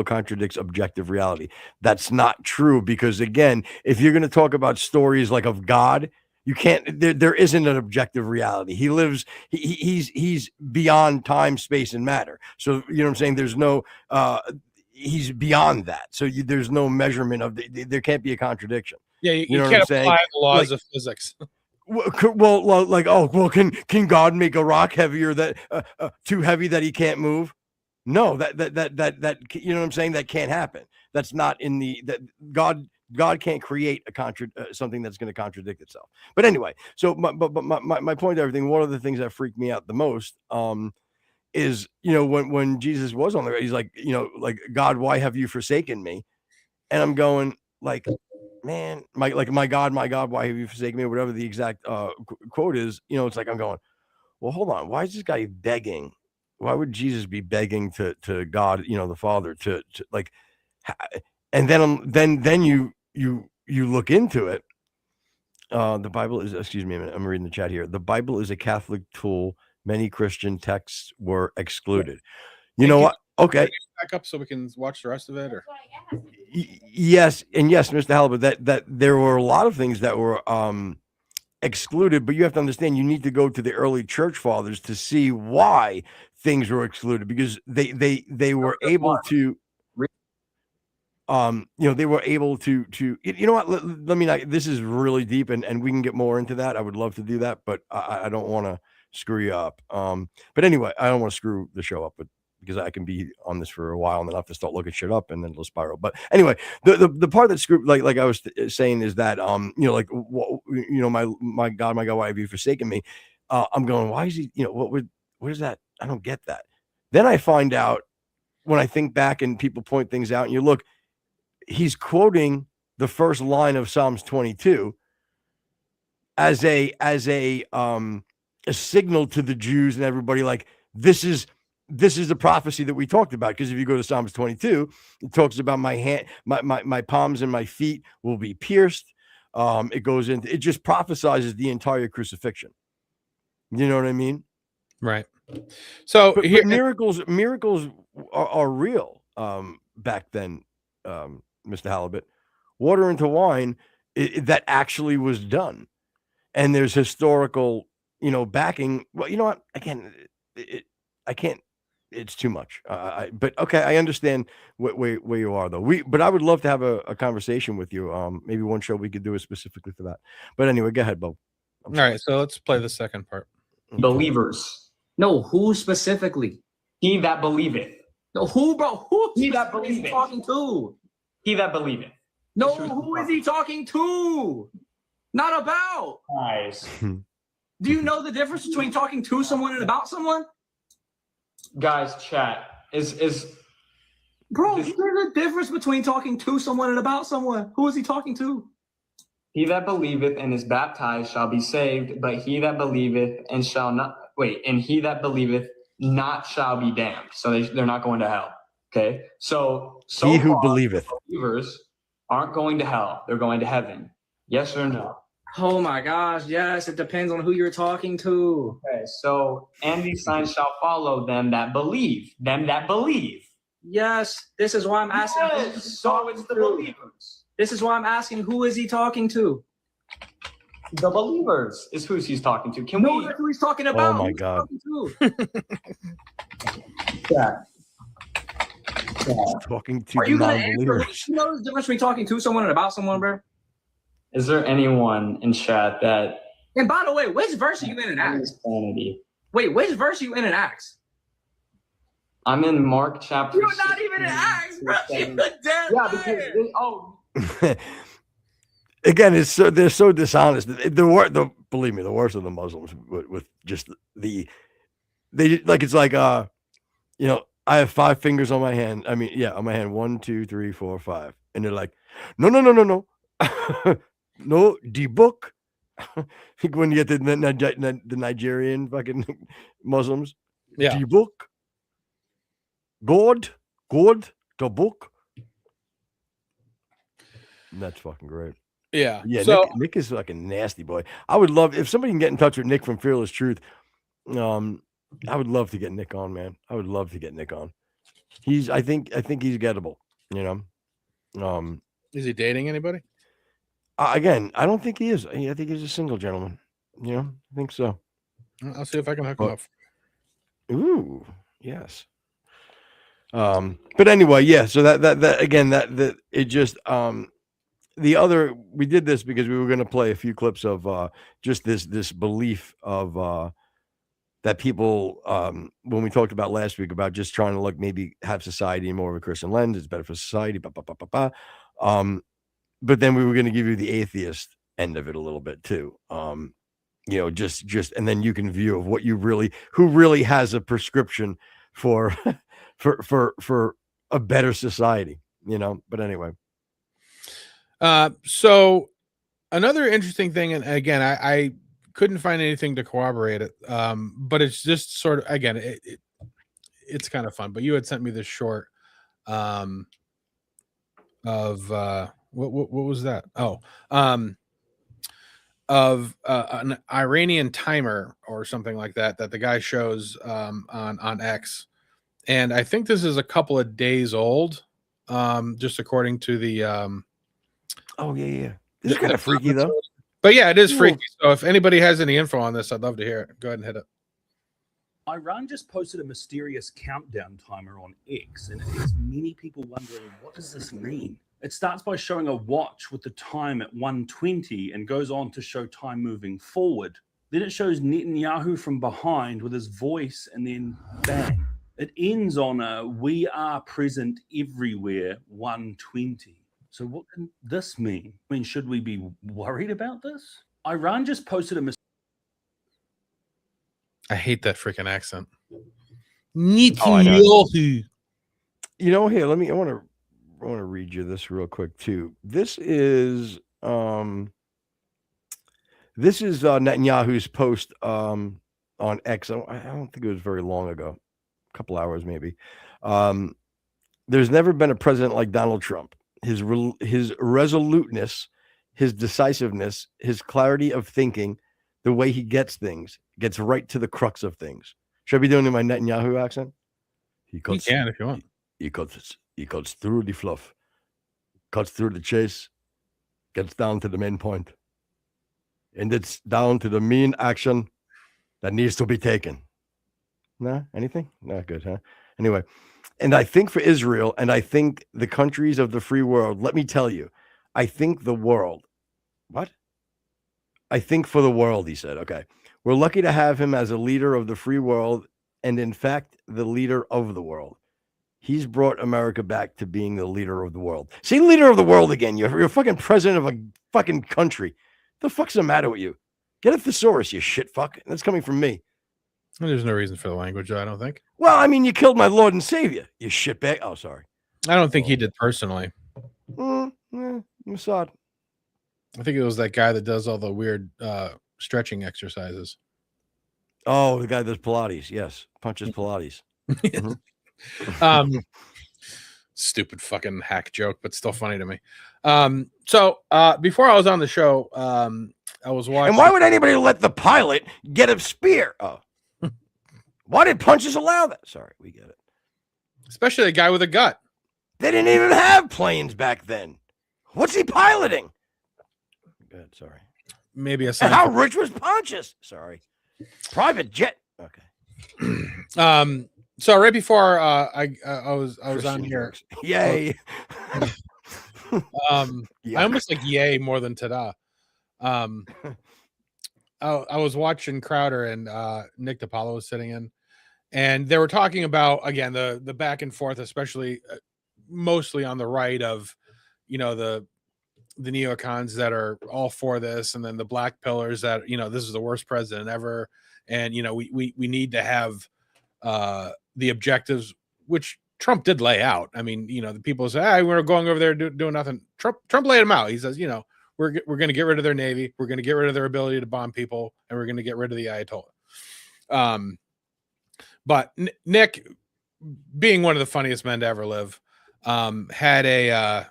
contradicts objective reality. That's not true, because again, if you're going to talk about stories like of God, you can't, there isn't an objective reality. He lives, he's beyond time, space, and matter. So, you know what I'm saying? There's no, he's beyond that. So there's no measurement of there can't be a contradiction. Yeah, you can't apply the laws of physics. Well, like, can God make a rock heavier too heavy that he can't move? No, that you know what I'm saying? That can't happen. That's not in that God can't create something that's going to contradict itself. But anyway, so my point to everything, one of the things that freaked me out the most is, when Jesus was on the, he's like, like, God, why have you forsaken me? And I'm going like, man, my God, why have you forsaken me? Whatever the exact quote is, it's like, I'm going, well, hold on. Why is this guy begging? Why would Jesus be begging to God, the Father to like, and then you look into it. The Bible is, excuse me a minute, I'm reading the chat here. The Bible is a Catholic tool. Many Christian texts were excluded. You know what? Okay. Back up so we can watch the rest of it. Or yes, and yes, Mr. Halibut, that there were a lot of things that were excluded, but you have to understand, you need to go to the early church fathers to see why things were excluded, because they were able to they were able to you know what, let me not, this is really deep, and we can get more into that. I would love to do that, but I don't want to screw you up. But anyway, I don't want to screw the show up, but because I can be on this for a while and then I have to start looking shit up and then it'll spiral. But anyway, the part that screwed, like I was saying, is that like, my God, why have you forsaken me? I'm going, why is he, what is that? I don't get that. Then I find out when I think back and people point things out, and you look, he's quoting the first line of Psalms 22 as a signal to the Jews and everybody, like this is the prophecy that we talked about. Because if you go to Psalms 22, it talks about my hand, my palms and my feet will be pierced. It goes into, it just prophesizes the entire crucifixion. You know what I mean? Right. So But here, miracles are real. Back then, Mr. Halibut, water into wine, that actually was done. And there's historical, backing. Well, you know what? Again, I can't. It's too much. But okay, I understand where you are, though. But I would love to have a conversation with you. Maybe one show we could do it specifically for that. But anyway, go ahead, Bo. all right. So let's play the second part. Believers. No, who specifically? He that believeth. No, who, bro? Who He that specifically is he believeth. talking to? He that believeth. No, It's who is he talking to? Not about. Guys. Do you know the difference between talking to someone and about someone? Guys, chat. Is Bro, This- there's a difference between talking to someone and about someone. Who is he talking to? he that believeth and is baptized shall be saved, but he that believeth and shall not and he that believeth not shall be damned. So they're not going to hell. Okay. So He who far, believeth. believers aren't going to hell. They're going to heaven. Yes or no? Oh my gosh, yes, it depends on who you're talking to. Okay. So, and these signs shall follow them that believe. Them that believe. Yes, this is why I'm asking. who Yes. he's So talking it's the to. believers. This is why I'm asking, who is he talking to? The believers is who he's talking to. Can No, we? that's who he's talking about. my Who's he God. talking to? Talking to Are the you gonna answer? non-believers. You know the difference between talking to someone and about someone, bro? Is there anyone in chat that And by the way, which verse are you in Acts? sanity? Wait, which verse are you in Acts? I'm in Mark chapter. You're not even in 16, Acts, bro. You're a 7. dead Yeah, because liar. Again, they're so dishonest. Believe me, the worst of the Muslims with just they like, it's like I have 5 fingers on my hand. I mean, yeah, on my hand, 1, 2, 3, 4, 5, and they're like, no, no, the book. When you get the Nigerian fucking Muslims, Yeah. the book, God, the book. That's fucking great. Yeah. Yeah, So Nick is fucking nasty, boy. I would love if somebody can get in touch with Nick from Fearless Truth. I would love to get Nick on, man. I would love to get Nick on. I think he's gettable, is he dating anybody? Again, I don't think he is. I think he's a single gentleman. I think so. I'll see if I can hook him up. Ooh, yes. But anyway, yeah. So that again, that it just the other, we did this because we were going to play a few clips of just this belief of that people when we talked about last week about just trying to maybe have society in more of a Christian lens. It's better for society. But then we were going to give you the atheist end of it a little bit too. Just and then you can view of what who really has a prescription for for a better society, But anyway. So another interesting thing, and again, I couldn't find anything to corroborate it. But it's just sort of, again, it's kind of fun. But you had sent me this short of what was that? Oh, of an Iranian timer or something like that the guy shows on X, and I think this is a couple of days old, just according to the Oh yeah. This is kind of freaky though. But yeah, it is freaky. So if anybody has any info on this, I'd love to hear it. Go ahead and hit it. Iran just posted a mysterious countdown timer on X, and it has many people wondering, what does this mean? It starts by showing a watch with the time at 1:20 and goes on to show time moving forward. Then it shows Netanyahu from behind with his voice, and then bang. It ends on a "We are present everywhere" 1:20. So what can this mean? I mean, should we be worried about this? Iran just posted a I hate that freaking accent. Netanyahu. You know, here, I want to read you this real quick too. This is Netanyahu's post on X. I don't think it was very long ago, a couple hours maybe. There's never been a president like Donald Trump. His resoluteness, his decisiveness, his clarity of thinking, the way he gets things, gets right to the crux of things. Should I be doing it in my Netanyahu accent? You can if you want. He cuts through the fluff, cuts through the chase, gets down to the main point. And it's down to the mean action that needs to be taken. No, anything? Not good, huh? Anyway, and I think for Israel, and I think the countries of the free world, let me tell you, I think the world, what? I think for the world, he said, okay. We're lucky to have him as a leader of the free world, and in fact, the leader of the world. He's brought America back to being the leader of the world. See, leader of the world again. You're fucking president of a fucking country. The fuck's the matter with you? Get a thesaurus, you shit fuck. That's coming from me. There's no reason for the language, though, I don't think. Well, I mean, you killed my Lord and Savior, you shitbag. Oh, sorry. I don't think he did personally. Mossad. I think it was that guy that does all the weird stretching exercises. Oh, the guy that does Pilates. Yes. Punches Pilates. Stupid fucking hack joke, but still funny to me. So before I was on the show, I was watching. And why would anybody let the pilot get a spear? Oh. Why did punches allow that? Sorry, we get it. Especially a guy with a gut. They didn't even have planes back then. What's he piloting? Good, sorry. Maybe a and how rich was Pontius? Sorry. Private jet. Okay. So right before I was on here. Yay. I almost like yay more than ta-da. I was watching Crowder and Nick DiPaolo was sitting in, and they were talking about, again, the back and forth, especially mostly on the right of, the neocons that are all for this, and then the black pillars that, this is the worst president ever. And, we need to have the objectives, which Trump did lay out. I mean, the people say, hey, we're going over there doing nothing. Trump laid them out. He says, we're going to get rid of their Navy. We're going to get rid of their ability to bomb people, and we're going to get rid of the Ayatollah. But Nick, being one of the funniest men to ever live, had a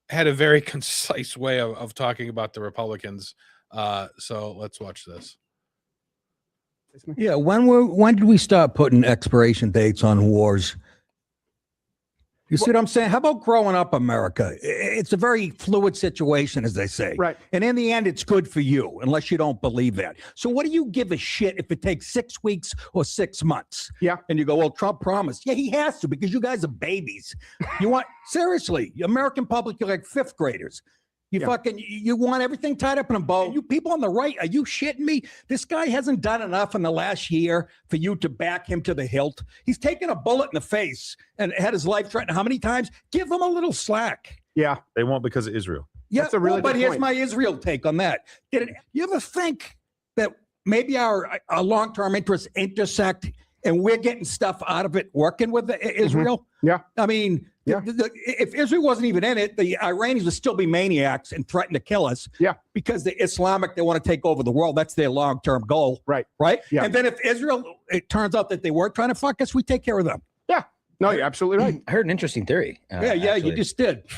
very concise way of talking about the Republicans. So let's watch this. Yeah, when did we start putting expiration dates on wars? You see what I'm saying? How about growing up, America? It's a very fluid situation, as they say. Right. And in the end, it's good for you, unless you don't believe that. So what do you give a shit if it takes 6 weeks or 6 months? Yeah. And you go, well, Trump promised. Yeah, he has to, because you guys are babies. You want, seriously, American public, you're like 5th graders. You want everything tied up in a bow. You people on the right, are you shitting me? This guy hasn't done enough in the last year for you to back him to the hilt. He's taken a bullet in the face and had his life threatened how many times? Give him a little slack. Yeah. They won't because of Israel. Yeah, That's a really but good here's point. my Israel take on that. You ever think that maybe our long-term interests intersect and we're getting stuff out of it working with Israel? Yeah. I mean, Yeah. if Israel wasn't even in it, the Iranians would still be maniacs and threaten to kill us. Yeah. Because the Islamic, they want to take over the world. That's their long-term goal. Right. Right? Yeah. And then if Israel, it turns out that they were trying to fuck us, we take care of them. Yeah. No, you're absolutely right. I heard an interesting theory. You just did.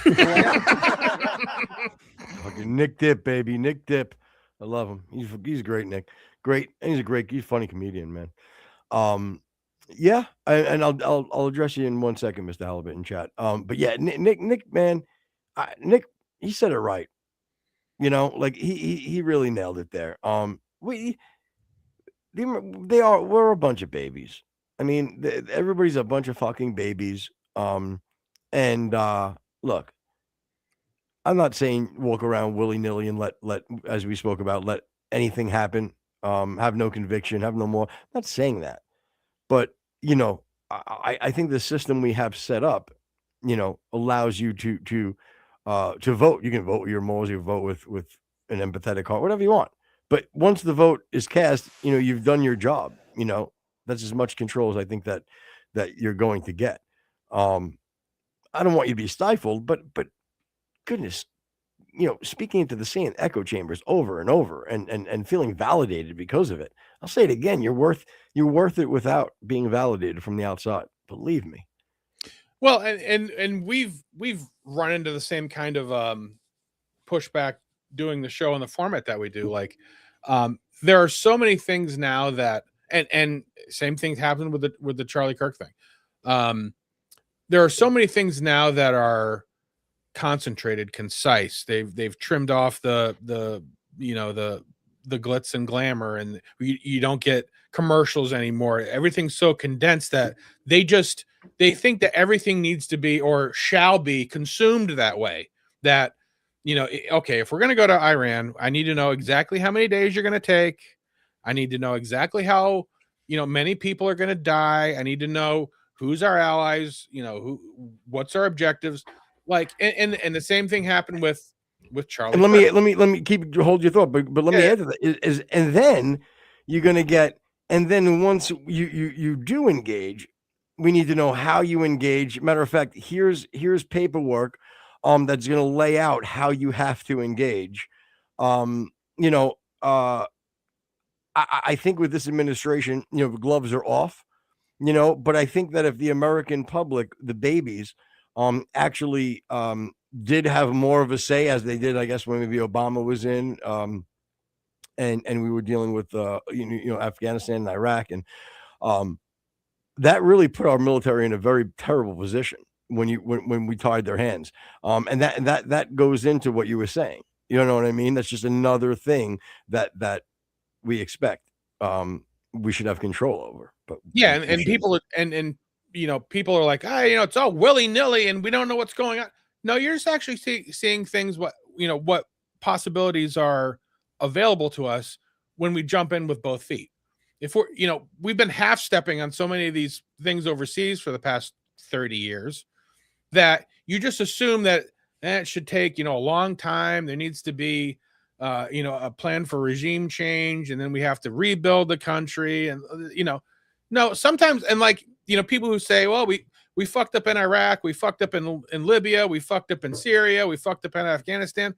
Fucking Nick Dip, baby. Nick Dip. I love him. He's great, Nick. Great. And he's a funny comedian, man. Yeah, and I'll address you in 1 second, Mr. Halibut in chat. But yeah, Nick, man, Nick, he said it right. Like he really nailed it there. We're a bunch of babies. I mean, everybody's a bunch of fucking babies. And look, I'm not saying walk around willy-nilly and let as we spoke about, let anything happen. Have no conviction, have no more. I'm not saying that, but I think the system we have set up, allows you to vote. You can vote with your morals, you vote with an empathetic heart, whatever you want. But once the vote is cast, you've done your job. That's as much control as I think that you're going to get. I don't want you to be stifled, but goodness, speaking into the same echo chambers over and over and feeling validated because of it. I'll say it again. You're worth it without being validated from the outside. Believe me. Well, and we've run into the same kind of pushback doing the show in the format that we do. Like, there are so many things now that, and same things happened with the Charlie Kirk thing. There are so many things now that are concentrated, concise. They've trimmed off the glitz and glamour, and you don't get commercials anymore. Everything's so condensed that they think that everything needs to be or shall be consumed that way. That, okay, if we're going to go to Iran, I need to know exactly how many days you're going to take. I need to know exactly how, many people are going to die. I need to know who's our allies, what's our objectives. Like, and the same thing happened with Charlie. And let me hold your thought, but let me add to that and then you're going to get, and then once you do engage, we need to know how you engage. Matter of fact, here's paperwork that's going to lay out how you have to engage. I think with this administration, gloves are off, but I think that if the American public, the babies, actually did have more of a say, as they did, I guess, when maybe Obama was in, and we were dealing with Afghanistan and Iraq, and that really put our military in a very terrible position when we tied their hands, and that goes into what you were saying. You know what I mean? That's just another thing that we expect we should have control over. But yeah, and people and people are like, it's all willy-nilly and we don't know what's going on. No, you're just actually seeing things, what possibilities are available to us when we jump in with both feet. If we've been half stepping on so many of these things overseas for the past 30 years that you just assume that it should take, a long time. There needs to be, a plan for regime change, and then we have to rebuild the country. And, no, sometimes, and like, people who say, well, we fucked up in Iraq, we fucked up in Libya, we fucked up in Syria, we fucked up in Afghanistan.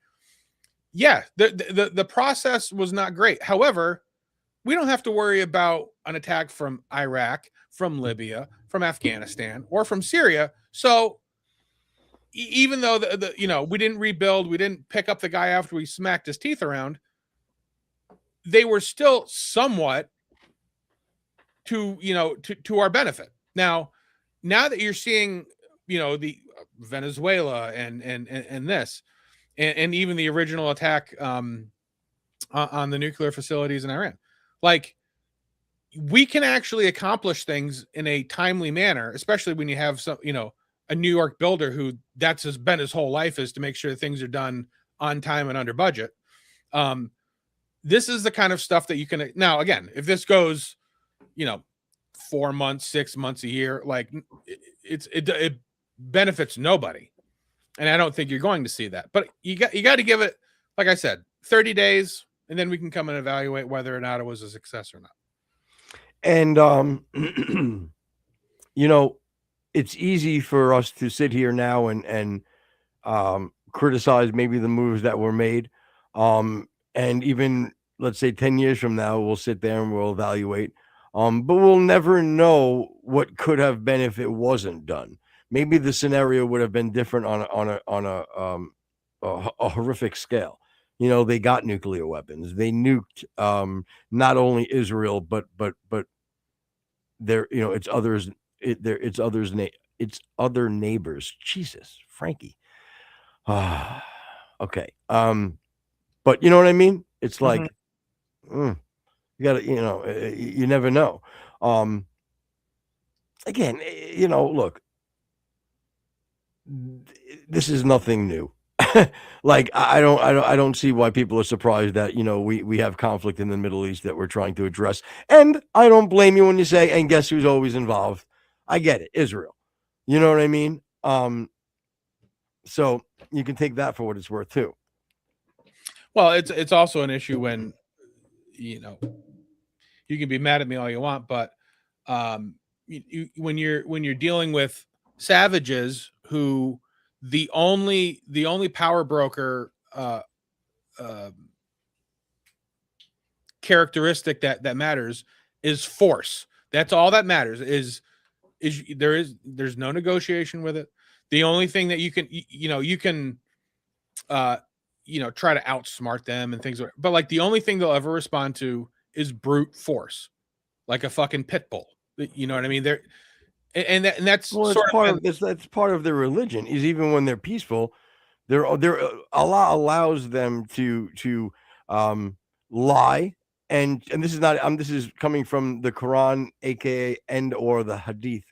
Yeah, the process was not great. However, we don't have to worry about an attack from Iraq, from Libya, from Afghanistan, or from Syria. So even though we didn't rebuild, we didn't pick up the guy after we smacked his teeth around, they were still somewhat to our benefit. Now that you're seeing, the Venezuela and this, and even the original attack on the nuclear facilities in Iran, like, we can actually accomplish things in a timely manner, especially when you have some, a New York builder who that's been his whole life, is to make sure things are done on time and under budget. This is the kind of stuff that you can, now, again, if this goes, 4 months, 6 months, a year, like, it benefits nobody. And I don't think you're going to see that, but you got to give it, like I said, 30 days, and then we can come and evaluate whether or not it was a success or not. And, it's easy for us to sit here now and criticize maybe the moves that were made. And even, let's say, 10 years from now, we'll sit there and we'll evaluate. But we'll never know what could have been if it wasn't done. Maybe the scenario would have been different on a horrific scale. They got nuclear weapons. They nuked not only Israel, but it's others. It's other neighbors. Jesus, Frankie. Okay. But you know what I mean? It's like, you gotta, you never know. Again, look, this is nothing new. Like, I don't see why people are surprised that, we have conflict in the Middle East that we're trying to address. And I don't blame you when you say, and guess who's always involved? I get it. Israel. You know what I mean? So you can take that for what it's worth too. Well, it's also an issue when, you can be mad at me all you want, but when you're dealing with savages who the only power broker characteristic that matters is force. That's all that matters. There's no negotiation with it. The only thing that you can try to outsmart them and things, but like the only thing they'll ever respond to is brute force, like a fucking pit bull. You know what I mean? That's that's part of their religion. Is even when they're peaceful, Allah allows them to lie, and this is not this is coming from the Quran, aka and or the Hadith,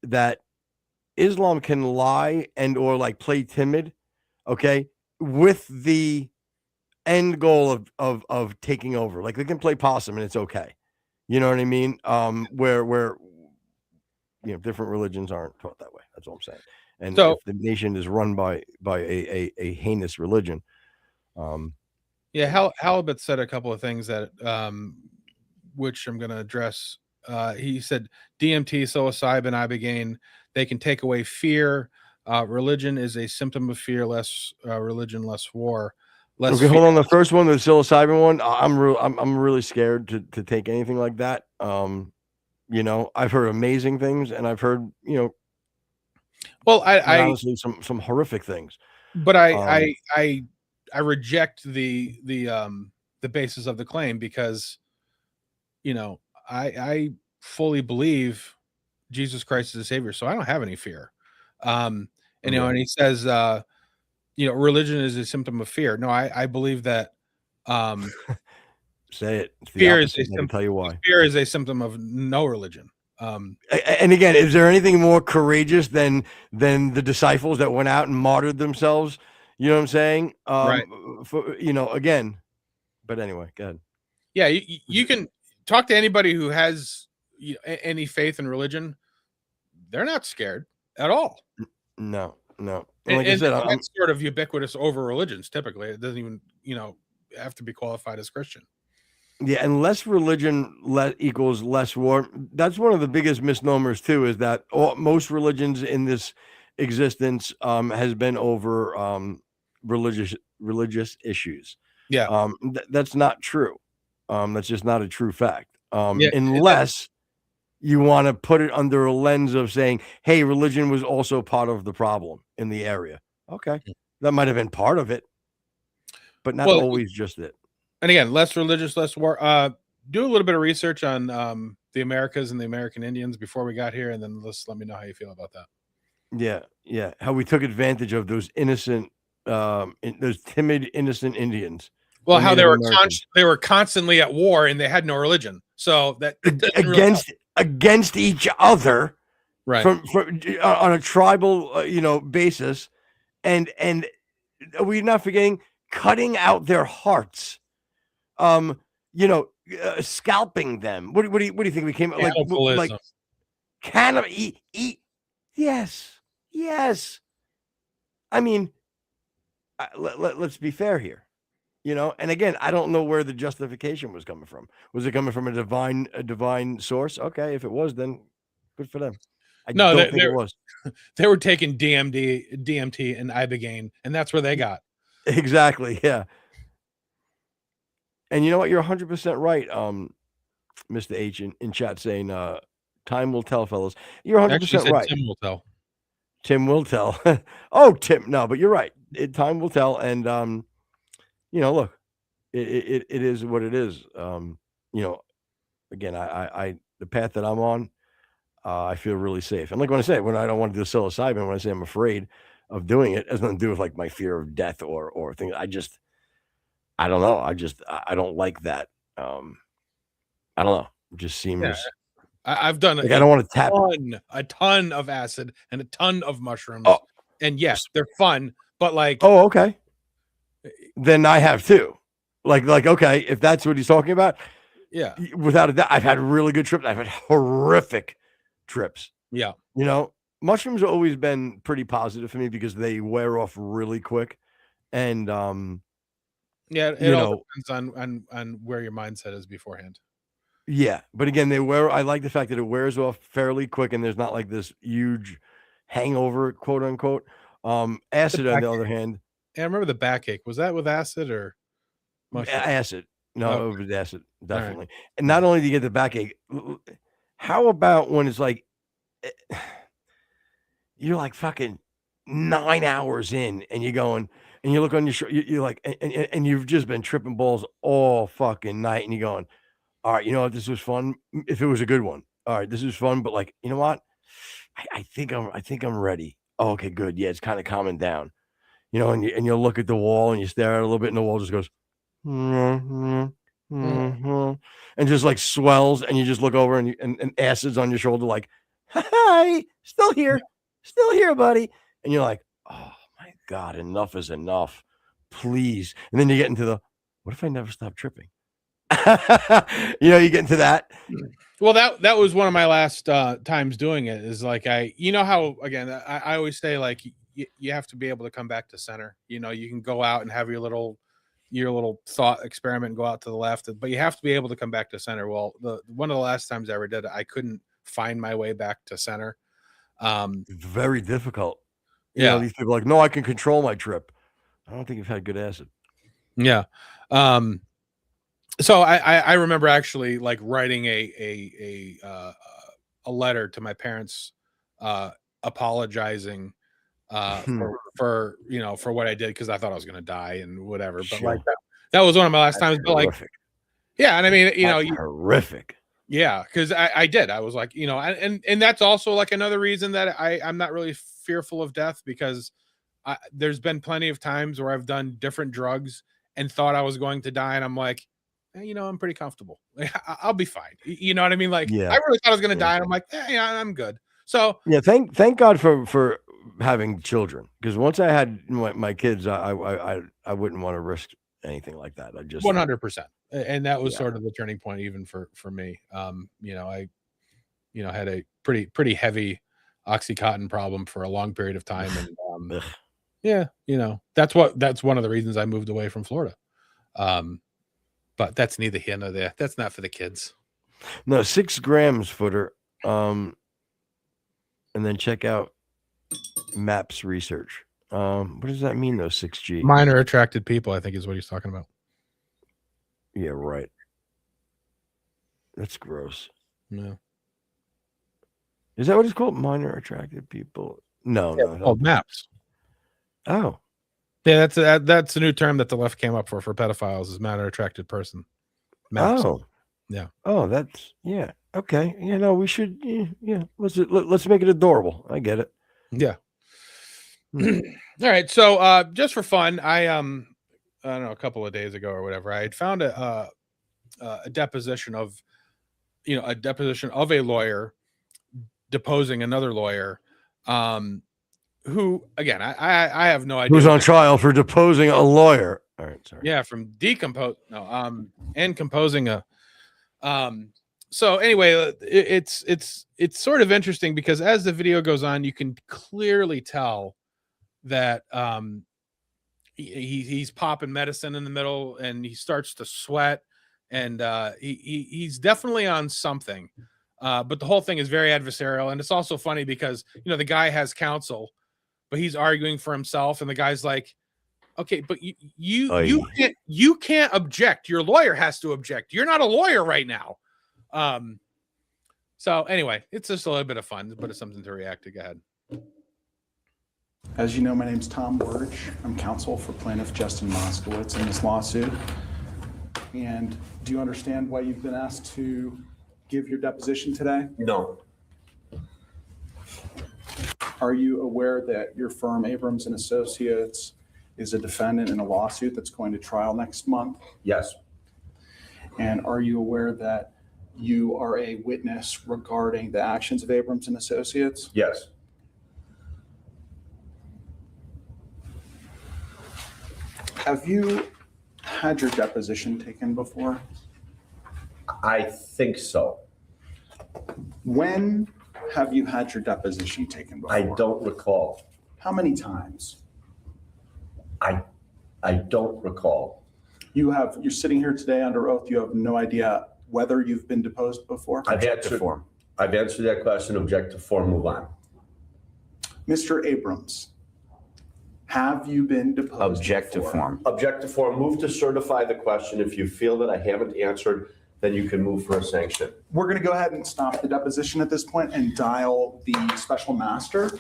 that Islam can lie and or like play timid, okay, with the end goal of taking over. Like they can play possum and it's okay. You know what I mean? Where different religions aren't taught that way. That's all I'm saying. And so, if the nation is run by a heinous religion, Halibut said a couple of things that which I'm going to address. He said DMT, psilocybin, ibogaine, they can take away fear. Religion is a symptom of fear. Less religion, less war. Less okay, hold on. The first one, the psilocybin one, I'm really scared to take anything like that. I've heard amazing things, and I've heard well, I honestly some horrific things. But I reject the basis of the claim because I fully believe Jesus Christ is a savior, so I don't have any fear. And he says religion is a symptom of fear. No, I believe that say it. Fear is a symptom. Tell you why. Fear is a symptom of no religion. And again, is there anything more courageous than the disciples that went out and martyred themselves? You know what I'm saying? Right. Again, but anyway, go ahead. Yeah, you can talk to anybody who has any faith in religion. They're not scared at all. No. Like I said, I'm sort of ubiquitous over religions. Typically, it doesn't even have to be qualified as Christian. Yeah, and less religion equals less war. That's one of the biggest misnomers too. Is that most religions in this existence has been over religious issues. Yeah, that's not true. That's just not a true fact. Yeah, unless you want to put it under a lens of saying, "Hey, religion was also part of the problem in the area." Okay, that might have been part of it, but not always just it. And again, less religious, less war. Do a little bit of research on the Americas and the American Indians before we got here, and then let me know how you feel about that. Yeah. How we took advantage of those innocent, those timid, innocent Indians. Well, how they were constantly at war and they had no religion, so that against each other, right? From on a tribal, basis, and we're not forgetting cutting out their hearts. Scalping them. What do you think we came like cannibal? Eat? Yes. I mean, let's be fair here, And again, I don't know where the justification was coming from. Was it coming from a divine source? Okay, if it was, then good for them. I don't think it was. They were taking DMT, and ibogaine, and that's where they got. Exactly. Yeah. And you know what? You're 100% right, Mr. H in chat saying, time will tell, fellas. You're 100% right. Tim will tell. Tim will tell. Oh, Tim. No, but you're right. Time will tell. And, look, it is what it is. Again, I the path that I'm on, I feel really safe. And like when I don't want to do psilocybin, when I say I'm afraid of doing it, it has nothing to do with like my fear of death or things. I don't know. I don't like that. I don't know. It just seems. Yeah. I've done like I don't want to tap a ton of acid and a ton of mushrooms. Oh. And yes, they're fun, but like. Oh, okay. Then I have too. Like, okay, if that's what he's talking about. Yeah. Without a doubt, I've had really good trips. I've had horrific trips. Yeah. Mushrooms have always been pretty positive for me because they wear off really quick. And, yeah, it all depends on where your mindset is beforehand. Yeah, but again, I like the fact that it wears off fairly quick, and there's not like this huge hangover, quote unquote. Acid, on the other hand, Yeah, I remember the backache. Was that with acid or mushroom? acid. No, Okay. it was acid, All right. definitely. And not only do you get the backache, how about when it's like you're like fucking 9 hours in, and you're going, and you look on your you're like, and you've just been tripping balls all fucking night, and you're going, all right, you know what, this was fun. If it was a good one, all right, this is fun. But like, you know what, I think I'm ready. Oh, okay, good. Yeah, it's kind of calming down. You know, and you look at the wall and you stare at it a little bit, and the wall just goes, and just like swells, and you just look over, and acid's on your shoulder, like, hi, still here, buddy. And you're like, oh my God, enough is enough, please. And then you get into the, what if I never stop tripping? You know, you get into that. Well, that was one of my last times doing it. Is like, you know how, again, I always say, like, you have to be able to come back to center. You know, you can go out and have your little thought experiment and go out to the left, but you have to be able to come back to center. Well, one of the last times I ever did it, I couldn't find my way back to center. It's very difficult. You Yeah. know, these people are like, no, I can control my trip. I don't think you've had good acid. Yeah. So I remember actually like writing a letter to my parents, apologizing for you know, for what I did, because I thought I was gonna die and whatever. But like that was one of my last times. But like, yeah, and I mean, you know, horrific. Yeah, because I did. I was like, you know, and that's also like another reason that I'm not really fearful of death, because there's been plenty of times where I've done different drugs and thought I was going to die, and I'm like, you know, I'm pretty comfortable. I'll be fine. You know what I mean? Like, Yeah. I really thought I was going to die, and I'm like, yeah, I'm good. So yeah, thank God for having children, because once I had my kids, I wouldn't want to risk anything like that. I just 100%, and that was sort of the turning point, even for me. You know, I had a pretty heavy Oxycontin problem for a long period of time, and yeah, you know, that's one of the reasons I moved away from Florida. But that's neither here nor there. That's not for the kids. No, 6 grams footer. And then check out MAPS research. What does that mean, though? 6G. Minor attracted people, I think, is what he's talking about. Yeah, right. That's gross. No. Is that what it's called? Minor attracted people? No, yeah, called MAPS. Oh. Yeah, that's a new term that the left came up for pedophiles, is minor attracted person. MAPS. Oh. Yeah. Oh, that's okay. You know, we should let's make it adorable. I get it. Yeah. All right. So just for fun, I don't know, a couple of days ago or whatever, I had found a deposition of a lawyer deposing another lawyer, who, again, I have no idea. Who's on trial for deposing a lawyer. All right, sorry. Yeah, from and composing a so anyway, it's sort of interesting, because as the video goes on, you can clearly tell that he's popping medicine in the middle, and he starts to sweat, and he's definitely on something. But the whole thing is very adversarial, and it's also funny because, you know, the guy has counsel, but he's arguing for himself, and the guy's like, okay, but you can't object. Your lawyer has to object. You're not a lawyer right now. So anyway, it's just a little bit of fun, but it's something to react to. Go ahead. As you know, my name's Tom Wirch. I'm counsel for plaintiff Justin Moskowitz in this lawsuit. And do you understand why you've been asked to give your deposition today? No. Are you aware that your firm, Abrams and Associates, is a defendant in a lawsuit that's going to trial next month? Yes. And are you aware that you are a witness regarding the actions of Abrams and Associates? Yes. Have you had your deposition taken before? I think so. When have you had your deposition taken before? I don't recall. How many times? I don't recall. You're sitting here today under oath. You have no idea whether you've been deposed before? I've answered that question. Object to form. Move on. Mr. Abrams, have you been deposed Object to before? form. Object to form. Move to certify the question. If you feel that I haven't answered, then you can move for a sanction. We're going to go ahead and stop the deposition at this point and dial the special master.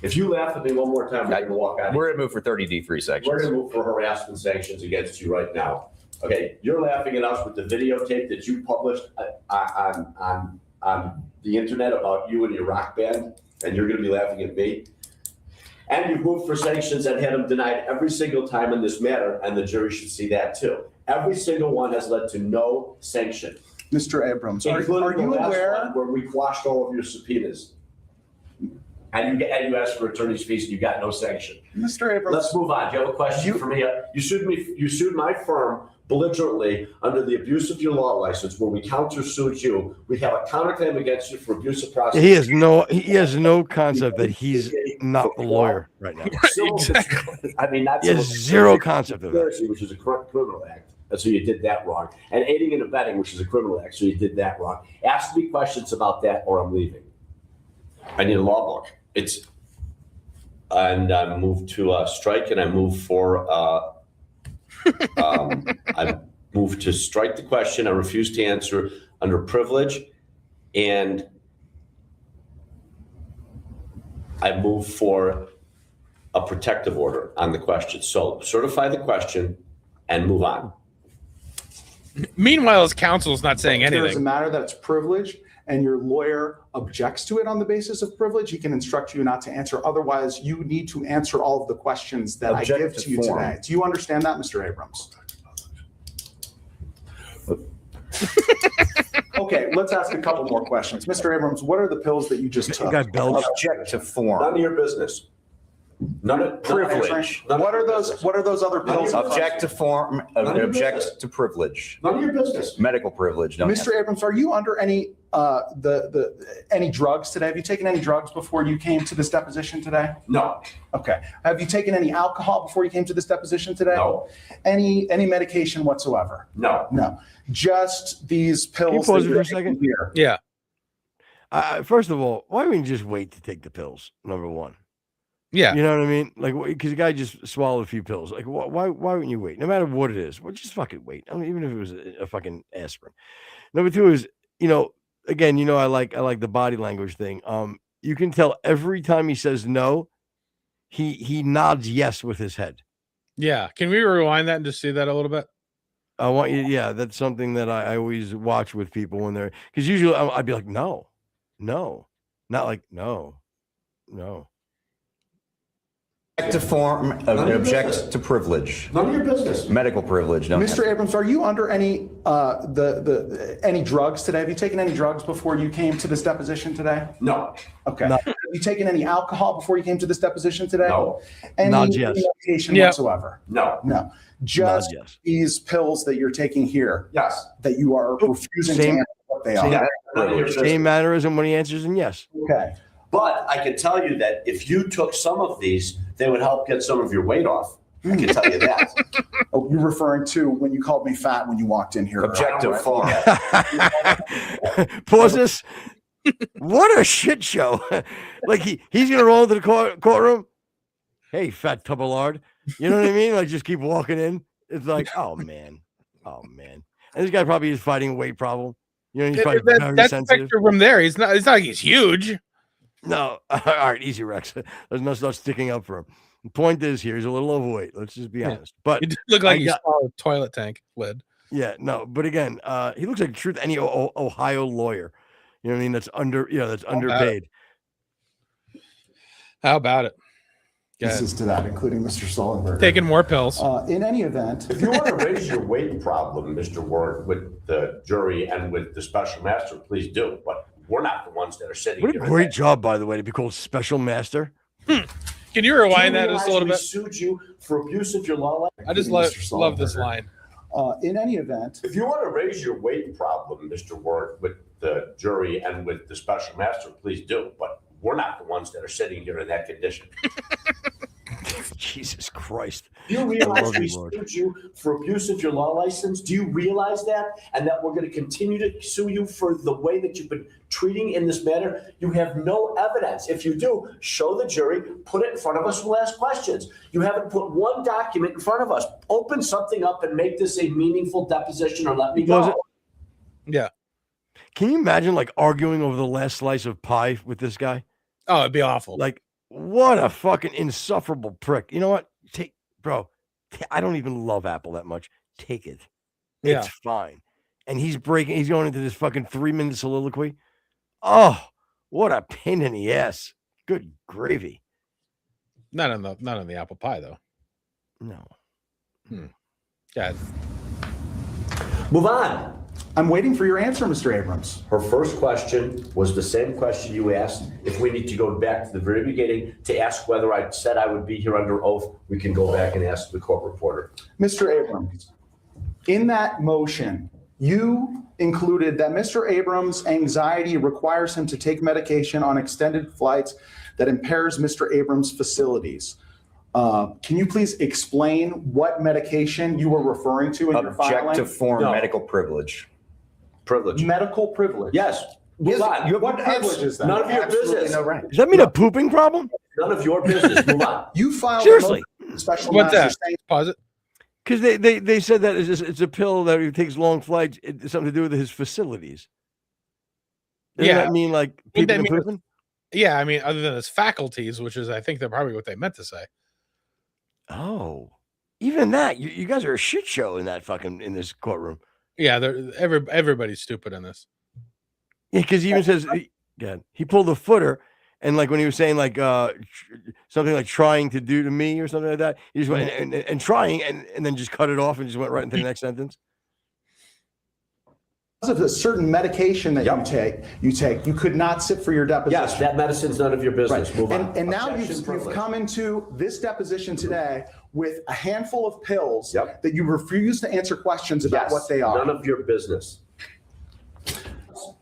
If you laugh at me one more time, we're going to walk out. We're going to move for 30D3 sections. We're going to move for harassment sanctions against you right now. Okay, you're laughing at us with the videotape that you published on the internet about you and your rock band, and you're going to be laughing at me. And you've moved for sanctions and had them denied every single time in this matter, and the jury should see that too. Every single one has led to no sanction. Mr. Abrams, are Including you the last aware? one where we quashed all of your subpoenas. And you asked for attorney's fees and you got no sanction. Mr. Abrams. Let's move on. Do you have a question for me? You sued my firm belligerently under the abuse of your law license where we countersued you. We have a counterclaim against you for abuse of process. He has no concept that he's not the lawyer right now. Exactly. I mean, that's He has zero concept of that. which is a criminal act. So you did that wrong. And aiding and abetting, which is a criminal act. So you did that wrong. Ask me questions about that or I'm leaving. I need a law book. And I move to strike and I move for, I move to strike the question. I refuse to answer under privilege. And I move for a protective order on the question. So certify the question and move on. Meanwhile, his counsel is not saying If there's a anything. matter that's privilege and your lawyer objects to it on the basis of privilege, he can instruct you not to answer. Otherwise, you need to answer all of the questions that Object I give to to you form. today. Do you understand that, Mr. Abrams? Okay, let's ask a couple more questions. Mr. Abrams, what are the pills that you just took? Object to form. None of your business. None of Privilege. What are those other pills? Object to form. Object to privilege. None of your business. Medical privilege. No. Mr. Abrams, are you under any any drugs today? Have you taken any drugs before you came to this deposition today? No. Okay. Have you taken any alcohol before you came to this deposition today? No. Any medication whatsoever? No. No. Just these pills. pause that it for you're a second? taking Here. Yeah. First of all, why wouldn't you just wait to take the pills? Number one. Yeah. You know what I mean? Like, because the guy just swallowed a few pills. Like, why wouldn't you wait? No matter what it is, well, just fucking wait. I mean, even if it was a fucking aspirin. Number two is, again, I like the body language thing. You can tell every time he says no, he nods yes with his head. Yeah. Can we rewind that and just see that a little bit? I want you. Yeah, that's something that I always watch with people when they're, because usually I'd be like, no, not like no. Object to form. Object to privilege. None of your business. Medical privilege. No. Mr. Abrams, are you under any any drugs today? Have you taken any drugs before you came to this deposition today? No. Okay. No. Have you taken any alcohol before you came to this deposition today? No. Any Nods yes. medication Yeah. whatsoever? No. No. Just Nods yes. these pills that you're taking here Yes. that you are refusing to Same- answer what they are. Yeah. None of your business. Same mannerism when he answers and yes. Okay. But I can tell you that if you took some of these, they would help get some of your weight off. I can tell you that. Oh, you're referring to when you called me fat when you walked in here. Object to right? form. Pause this. What a shit show. Like he's going to roll into the courtroom. Hey, fat tub of lard. You know what I mean? Like just keep walking in. It's like, oh man. And this guy probably is fighting a weight problem. He's probably very That's a sensitive. picture from there. It's not like he's huge. No. All right, easy, Rex. Let's not start sticking up for him. The point is here, he's a little overweight. Let's just be honest. But It looked like I he got- saw a toilet tank lid. yeah, no. But again, he looks like truth any Ohio lawyer. You know what I mean? That's underpaid. How about it? Go This ahead. is to that, including Mr. Sullenberger. Taking more pills. In any event, If you want to raise your weight problem, Mr. Ward, with the jury and with the special master, please do. But we're not the ones that are sitting What a here. great job, by the way, to be called special master. Can you rewind that just a little We bit? sued you for abuse of your law license. I just Mr. love this Sullenberger. line. in any event, If you want to raise your weight problem, Mr. Ward, with the jury and with the special master, please do. But we're not the ones that are sitting here in that condition. Jesus Christ. Do you I realize love we you, Lord. sued you for abuse of your law license? Do you realize that? And that we're going to continue to sue you for the way that you've been treating in this matter? You have no evidence. If you do, show the jury, put it in front of us, we'll ask questions. You haven't put one document in front of us. Open something up and make this a meaningful deposition or let me go. Yeah. Can you imagine like arguing over the last slice of pie with this guy? Oh, it'd be awful. Like, what a fucking insufferable prick. You know what? I don't even love Apple that much. Take it. It's fine. And he's going into this fucking 3-minute soliloquy. Oh, what a pain in the ass. Good gravy. Not on the apple pie though. No. Yeah. Move on. I'm waiting for your answer, Mr. Abrams. Her first question was the same question you asked. If we need to go back to the very beginning to ask whether I said I would be here under oath, we can go back and ask the court reporter. Mr. Abrams, in that motion, you included that Mr. Abrams' anxiety requires him to take medication on extended flights that impairs Mr. Abrams' facilities. Can you please explain what medication you were referring to in your filing? Object to form medical privilege. Medical privilege? Yes. Move on. What privilege is that? None of your Absolutely business. no right. Does that mean a pooping problem? None of your business. Move on. You filed Seriously. a special What's master that? saying Pause it. Because they said that it's a pill that he takes long flights. It's something to do with his facilities. Doesn't that mean like Wouldn't that people mean- pooping? Yeah, I mean, other than his faculties, which is I think they're probably what they meant to say. Oh, even that. You guys are a shit show in this courtroom. Yeah, everybody's stupid in this. Yeah, because he even says he pulled a footer, and like when he was saying like something like trying to do to me or something like that, he just went and trying and then just cut it off and just went right into the next sentence. because of a certain medication that you take, you could not sit for your deposition. Yes, that medicine's none of your business. Move on. And now Objection you've privilege. come into this deposition today with a handful of pills that you refuse to answer questions about what they are. None of your business.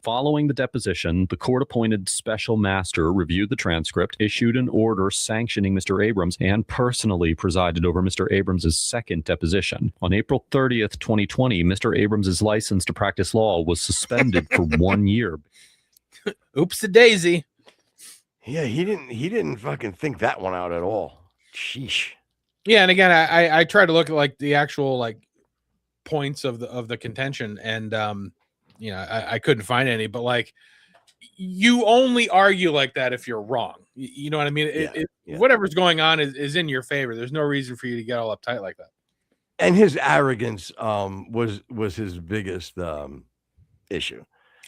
Following the deposition, the court-appointed special master reviewed the transcript, issued an order sanctioning Mr. Abrams, and personally presided over Mr. Abrams' second deposition. On April 30th, 2020, Mr. Abrams' license to practice law was suspended for 1 year. Oops-a-daisy. Yeah, he didn't fucking think that one out at all. Sheesh. Yeah, and again, I try to look at like the actual like points of the contention, and you know, I couldn't find any, but like you only argue like that if you're wrong. You know what I mean? Whatever's going on is in your favor. There's no reason for you to get all uptight like that. And his arrogance was his biggest issue.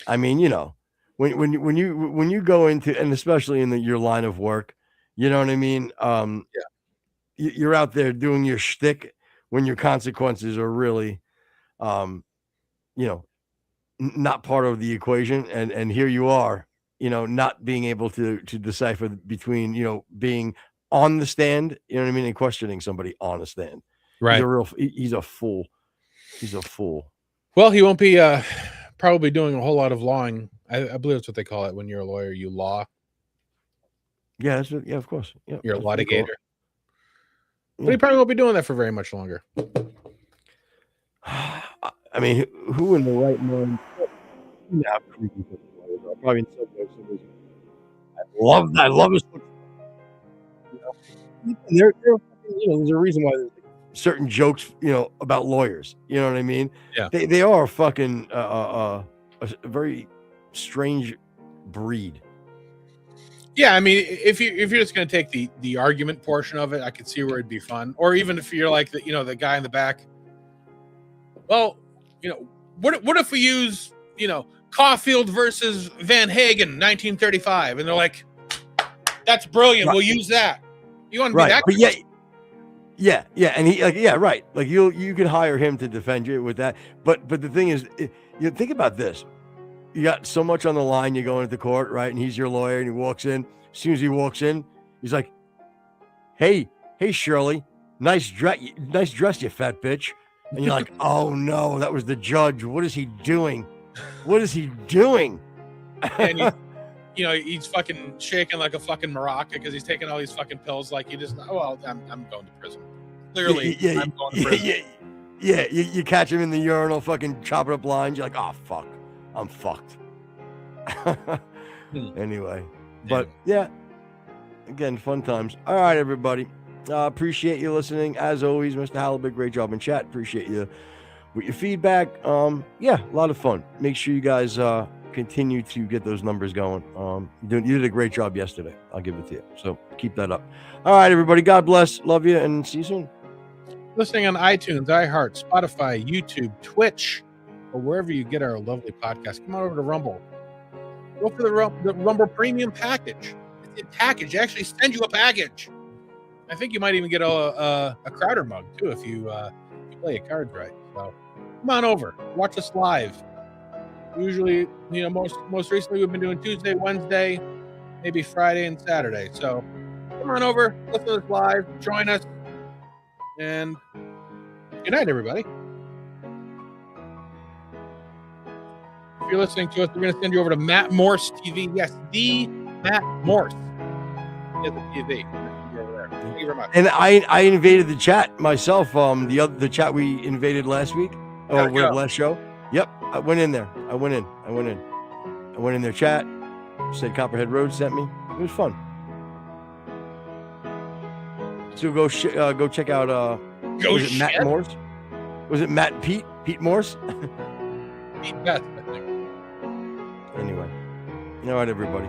I mean, you know, when you go into, and especially in your line of work, you know what I mean? You're out there doing your shtick when your consequences are really, you know, not part of the equation. And here you are, you know, not being able to decipher between, you know, being on the stand, you know what I mean, and questioning somebody on a stand. Right. He's a fool. He's a fool. Well, he won't be probably doing a whole lot of lawing. I believe that's what they call it when you're a lawyer. You law. Yeah, yeah, of course. Yeah, you're a that's what they call litigator. it. But he probably won't be doing that for very much longer. I mean, who in the right mind? Probably in some way, I love his. You know, there's a reason why there's certain jokes, you know, about lawyers. You know what I mean? Yeah. They are fucking a very strange breed. Yeah, I mean, if you're just going to take the argument portion of it, I could see where it'd be fun. Or even if you're like the guy in the back. Well, you know, what if we use, you know, Caulfield versus Van Hagen, 1935, and they're like, that's brilliant. Right. We'll use that. You want to be that? But yeah, and he right. Like you can hire him to defend you with that. But the thing is, you think about this. You got so much on the line. You're going to court, right? And he's your lawyer, and he walks in. As soon as he walks in, he's like, "Hey, Shirley, nice dress, you fat bitch." And you're like, "Oh no, that was the judge. What is he doing? What is he doing?" And you know, he's fucking shaking like a fucking maraca because he's taking all these fucking pills. Like you just, well, I'm going to prison. Clearly, I'm going to prison. You catch him in the urinal, fucking chopping up lines. You're like, oh fuck, I'm fucked. Anyway, but yeah, again, fun times. All right, everybody. Appreciate you listening. As always, Mr. Halibut, great job in chat. Appreciate you with your feedback. Yeah, a lot of fun. Make sure you guys continue to get those numbers going. You did a great job yesterday. I'll give it to you. So keep that up. All right, everybody. God bless. Love you, and see you soon. Listening on iTunes, iHeart, Spotify, YouTube, Twitch, or wherever you get our lovely podcast. Come on over to Rumble. Go for the Rumble Premium package. It's a package. They actually send you a package. I think you might even get a Crowder mug too if you play your cards right. So come on over, watch us live. Usually, you know, most recently we've been doing Tuesday, Wednesday, maybe Friday and Saturday. So come on over, listen to us live, join us, and good night, everybody. If you're listening to us, we're going to send you over to Matt Morse TV. Yes, the Matt Morse is the TV. Thank you very much. And I invaded the chat myself. The chat we invaded last week or last show. Yep, I went in there. I went in their chat. Said Copperhead Road sent me. It was fun. So go check out. Was it Matt Morse? Was it Matt and Pete? Pete Morse? Pete Best, I think. Anyway, all right, everybody.